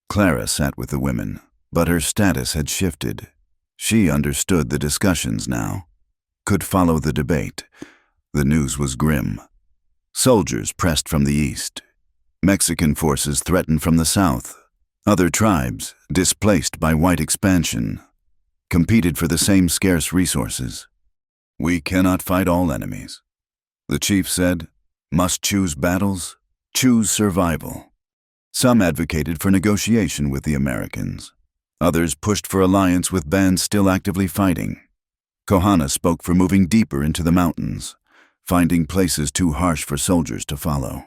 Clara sat with the women, but her status had shifted. She understood the discussions now, could follow the debate. The news was grim. Soldiers pressed from the east. Mexican forces threatened from the south. Other tribes, displaced by white expansion, competed for the same scarce resources. "We cannot fight all enemies," the chief said. "Must choose battles, choose survival." Some advocated for negotiation with the Americans. Others pushed for alliance with bands still actively fighting. Kohana spoke for moving deeper into the mountains, finding places too harsh for soldiers to follow.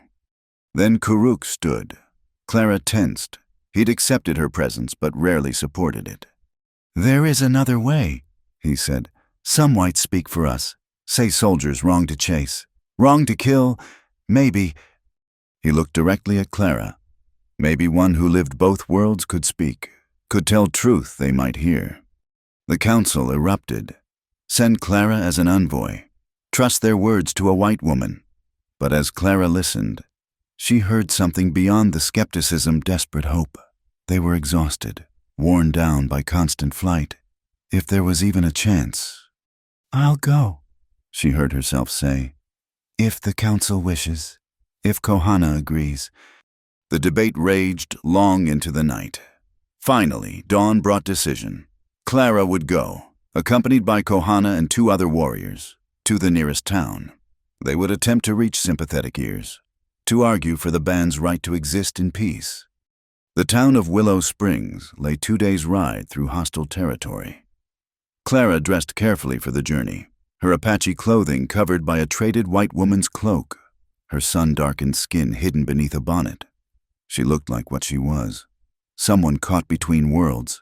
Then Kuruk stood. Clara tensed. He'd accepted her presence but rarely supported it. "There is another way," he said. "Some whites speak for us, say soldiers wrong to chase, wrong to kill, maybe." He looked directly at Clara. Maybe one who lived both worlds could speak, could tell truth they might hear. The council erupted. Send Clara as an envoy. Trust their words to a white woman. But as Clara listened, she heard something beyond the skepticism, desperate hope. They were exhausted, worn down by constant flight. If there was even a chance. "I'll go," she heard herself say. "If the council wishes. If Kohana agrees." The debate raged long into the night. Finally, dawn brought decision. Clara would go, accompanied by Kohana and 2 other warriors, to the nearest town. They would attempt to reach sympathetic ears, to argue for the band's right to exist in peace. The town of Willow Springs lay 2 days' ride through hostile territory. Clara dressed carefully for the journey, her Apache clothing covered by a traded white woman's cloak, her sun-darkened skin hidden beneath a bonnet. She looked like what she was, someone caught between worlds.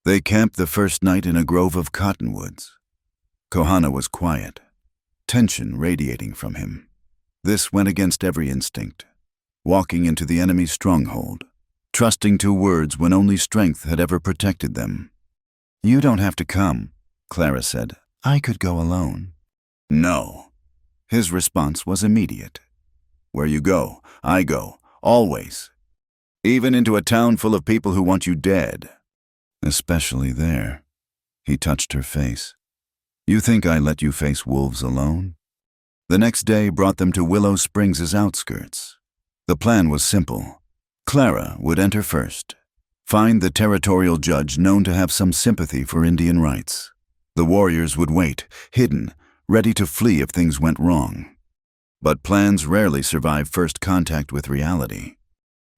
They camped the first night in a grove of cottonwoods. Kohana was quiet, tension radiating from him. This went against every instinct, walking into the enemy's stronghold, trusting to words when only strength had ever protected them. "You don't have to come," Clara said. "I could go alone." "No." His response was immediate. "Where you go, I go, always. Even into a town full of people who want you dead. Especially there." He touched her face. "You think I let you face wolves alone?" The next day brought them to Willow Springs' outskirts. The plan was simple. Clara would enter first, find the territorial judge known to have some sympathy for Indian rights. The warriors would wait, hidden, ready to flee if things went wrong. But plans rarely survive first contact with reality.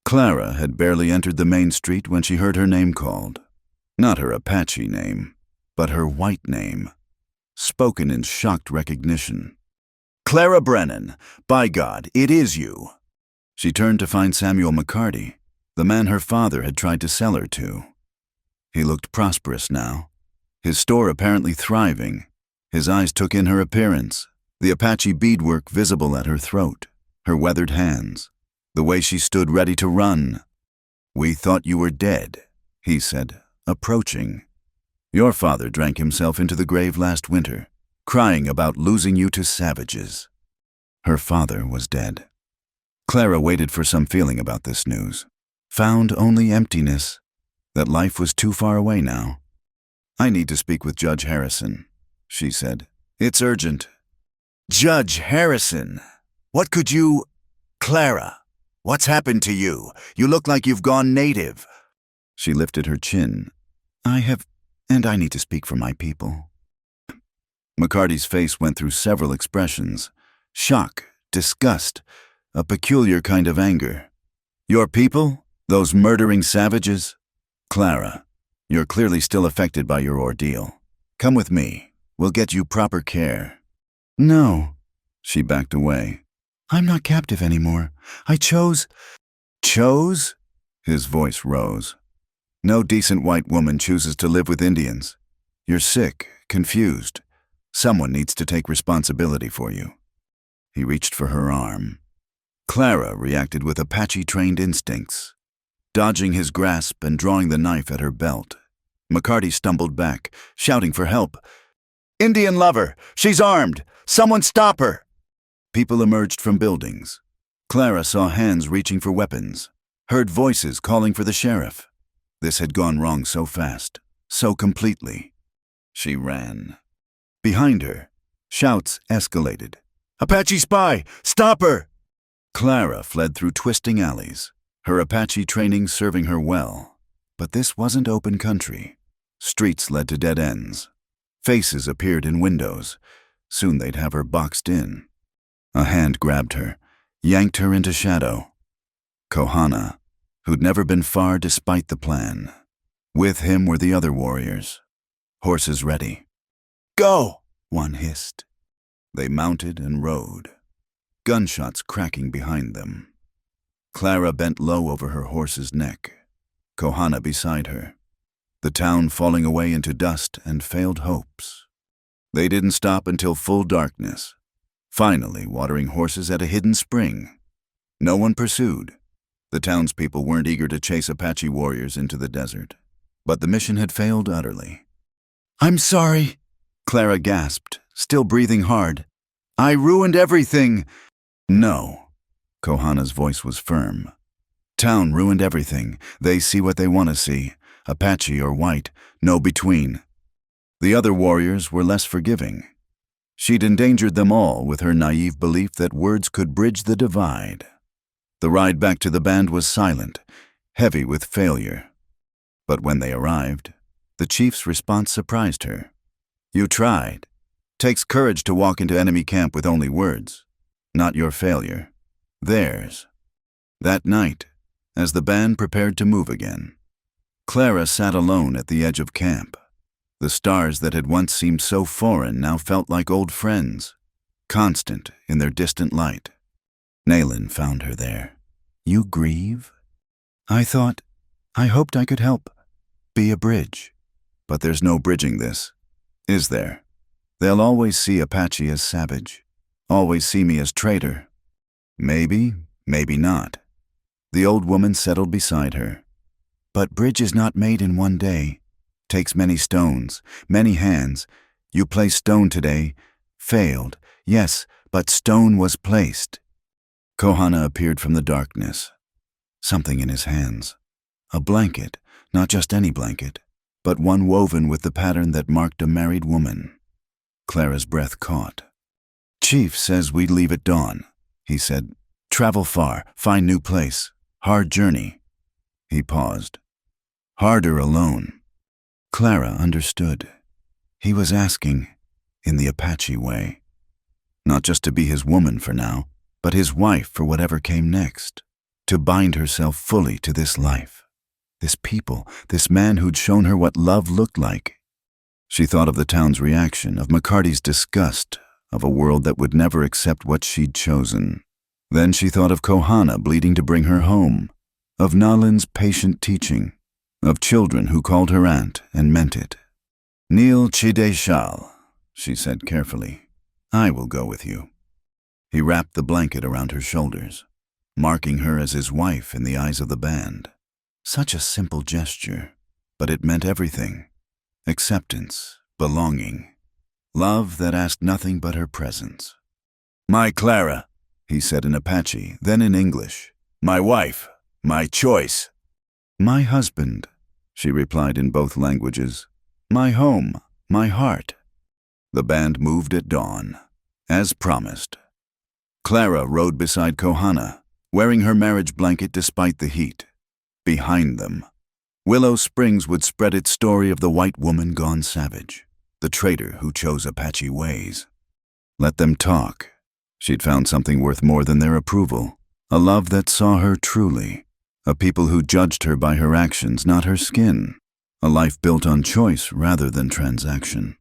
Clara had barely entered the main street when she heard her name called. Not her Apache name, but her white name, spoken in shocked recognition. "Clara Brennan, by God, it is you." She turned to find Samuel McCarty, the man her father had tried to sell her to. He looked prosperous now, his store apparently thriving. His eyes took in her appearance, the Apache beadwork visible at her throat, her weathered hands, the way she stood ready to run. "We thought you were dead," he said, approaching. "Your father drank himself into the grave last winter, crying about losing you to savages." Her father was dead. Clara waited for some feeling about this news, found only emptiness, that life was too far away now. "I need to speak with Judge Harrison," she said. "It's urgent." "Judge Harrison? What could you—" "Clara, what's happened to you? You look like you've gone native." She lifted her chin. And I need to speak for my people." McCarty's face went through several expressions: shock, disgust, a peculiar kind of anger. "Your people? Those murdering savages? Clara, you're clearly still affected by your ordeal. Come with me. We'll get you proper care." "No." She backed away. "I'm not captive anymore. I chose—" "Chose?" His voice rose. "No decent white woman chooses to live with Indians. You're sick, confused. Someone needs to take responsibility for you." He reached for her arm. Clara reacted with Apache-trained instincts, dodging his grasp and drawing the knife at her belt. McCarty stumbled back, shouting for help. "Indian lover! She's armed! Someone stop her!" People emerged from buildings. Clara saw hands reaching for weapons, heard voices calling for the sheriff. This had gone wrong so fast, so completely. She ran. Behind her, shouts escalated. "Apache spy! Stop her!" Clara fled through twisting alleys, her Apache training serving her well. But this wasn't open country. Streets led to dead ends. Faces appeared in windows. Soon they'd have her boxed in. A hand grabbed her, yanked her into shadow. Kohana, who'd never been far despite the plan. With him were the other warriors, horses ready. "Go!" one hissed. They mounted and rode, gunshots cracking behind them. Clara bent low over her horse's neck, Kohana beside her, the town falling away into dust and failed hopes. They didn't stop until full darkness, finally watering horses at a hidden spring. No one pursued. The townspeople weren't eager to chase Apache warriors into the desert, but the mission had failed utterly. "I'm sorry," Clara gasped, still breathing hard. "I ruined everything." "No," Kohana's voice was firm. "Town ruined everything. They see what they want to see, Apache or white, no between." The other warriors were less forgiving. She'd endangered them all with her naive belief that words could bridge the divide. The ride back to the band was silent, heavy with failure. But when they arrived, the chief's response surprised her. "You tried. Takes courage to walk into enemy camp with only words. Not your failure. Theirs." That night, as the band prepared to move again, Clara sat alone at the edge of camp. The stars that had once seemed so foreign now felt like old friends, constant in their distant light. Nayland found her there. "You grieve?" I hoped I could help. Be a bridge. But there's no bridging this, is there? They'll always see Apache as savage, always see me as traitor. Maybe, maybe not. The old woman settled beside her. But bridge is not made in one day. Takes many stones, many hands. You place stone today. Failed, yes, but stone was placed. Kohana appeared from the darkness. Something in his hands. A blanket, not just any blanket, but one woven with the pattern that marked a married woman. Clara's breath caught. "Chief says we'd leave at dawn," he said. "Travel far, find new place. Hard journey." He paused. "Harder alone." Clara understood. He was asking, in the Apache way. Not just to be his woman for now, but his wife for whatever came next. To bind herself fully to this life. This people, this man who'd shown her what love looked like. She thought of the town's reaction, of McCarty's disgust, of a world that would never accept what she'd chosen. Then she thought of Kohana bleeding to bring her home, of Nalin's patient teaching, of children who called her aunt and meant it. "Neil Chide Shal," she said carefully. "I will go with you." He wrapped the blanket around her shoulders, marking her as his wife in the eyes of the band. Such a simple gesture, but it meant everything. Acceptance, belonging, love that asked nothing but her presence. "My Clara," he said in Apache, then in English. "My wife, my choice." "My husband," she replied in both languages. "My home, my heart." The band moved at dawn, as promised. Clara rode beside Kohana, wearing her marriage blanket despite the heat. Behind them, Willow Springs would spread its story of the white woman gone savage, the traitor who chose Apache ways. Let them talk. She'd found something worth more than their approval, a love that saw her truly, a people who judged her by her actions, not her skin, a life built on choice rather than transaction.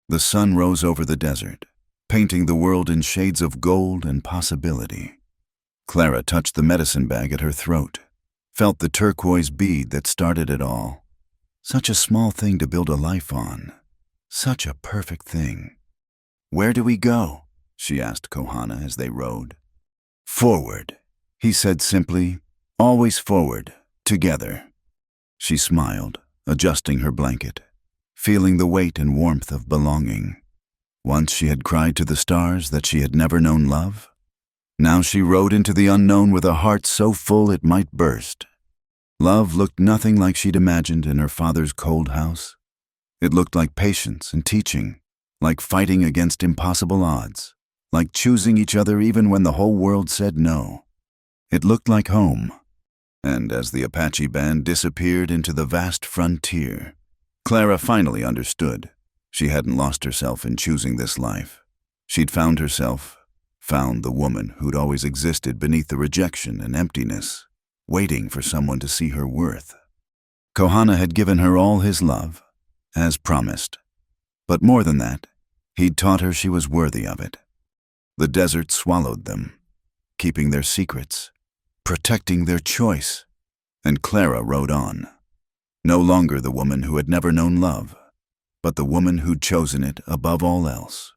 The sun rose over the desert, painting the world in shades of gold and possibility. Clara touched the medicine bag at her throat, felt the turquoise bead that started it all. Such a small thing to build a life on. Such a perfect thing. "Where do we go?" she asked Kohana as they rode. "Forward," he said simply. "Always forward, together." She smiled, adjusting her blanket, feeling the weight and warmth of belonging. Once she had cried to the stars that she had never known love. Now she rode into the unknown with a heart so full it might burst. Love looked nothing like she'd imagined in her father's cold house. It looked like patience and teaching, like fighting against impossible odds, like choosing each other even when the whole world said no. It looked like home. And as the Apache band disappeared into the vast frontier, Clara finally understood. She hadn't lost herself in choosing this life. She'd found herself, found the woman who'd always existed beneath the rejection and emptiness, waiting for someone to see her worth. Kohana had given her all his love, as promised. But more than that, he'd taught her she was worthy of it. The desert swallowed them, keeping their secrets, protecting their choice, and Clara rode on. No longer the woman who had never known love, but the woman who'd chosen it above all else.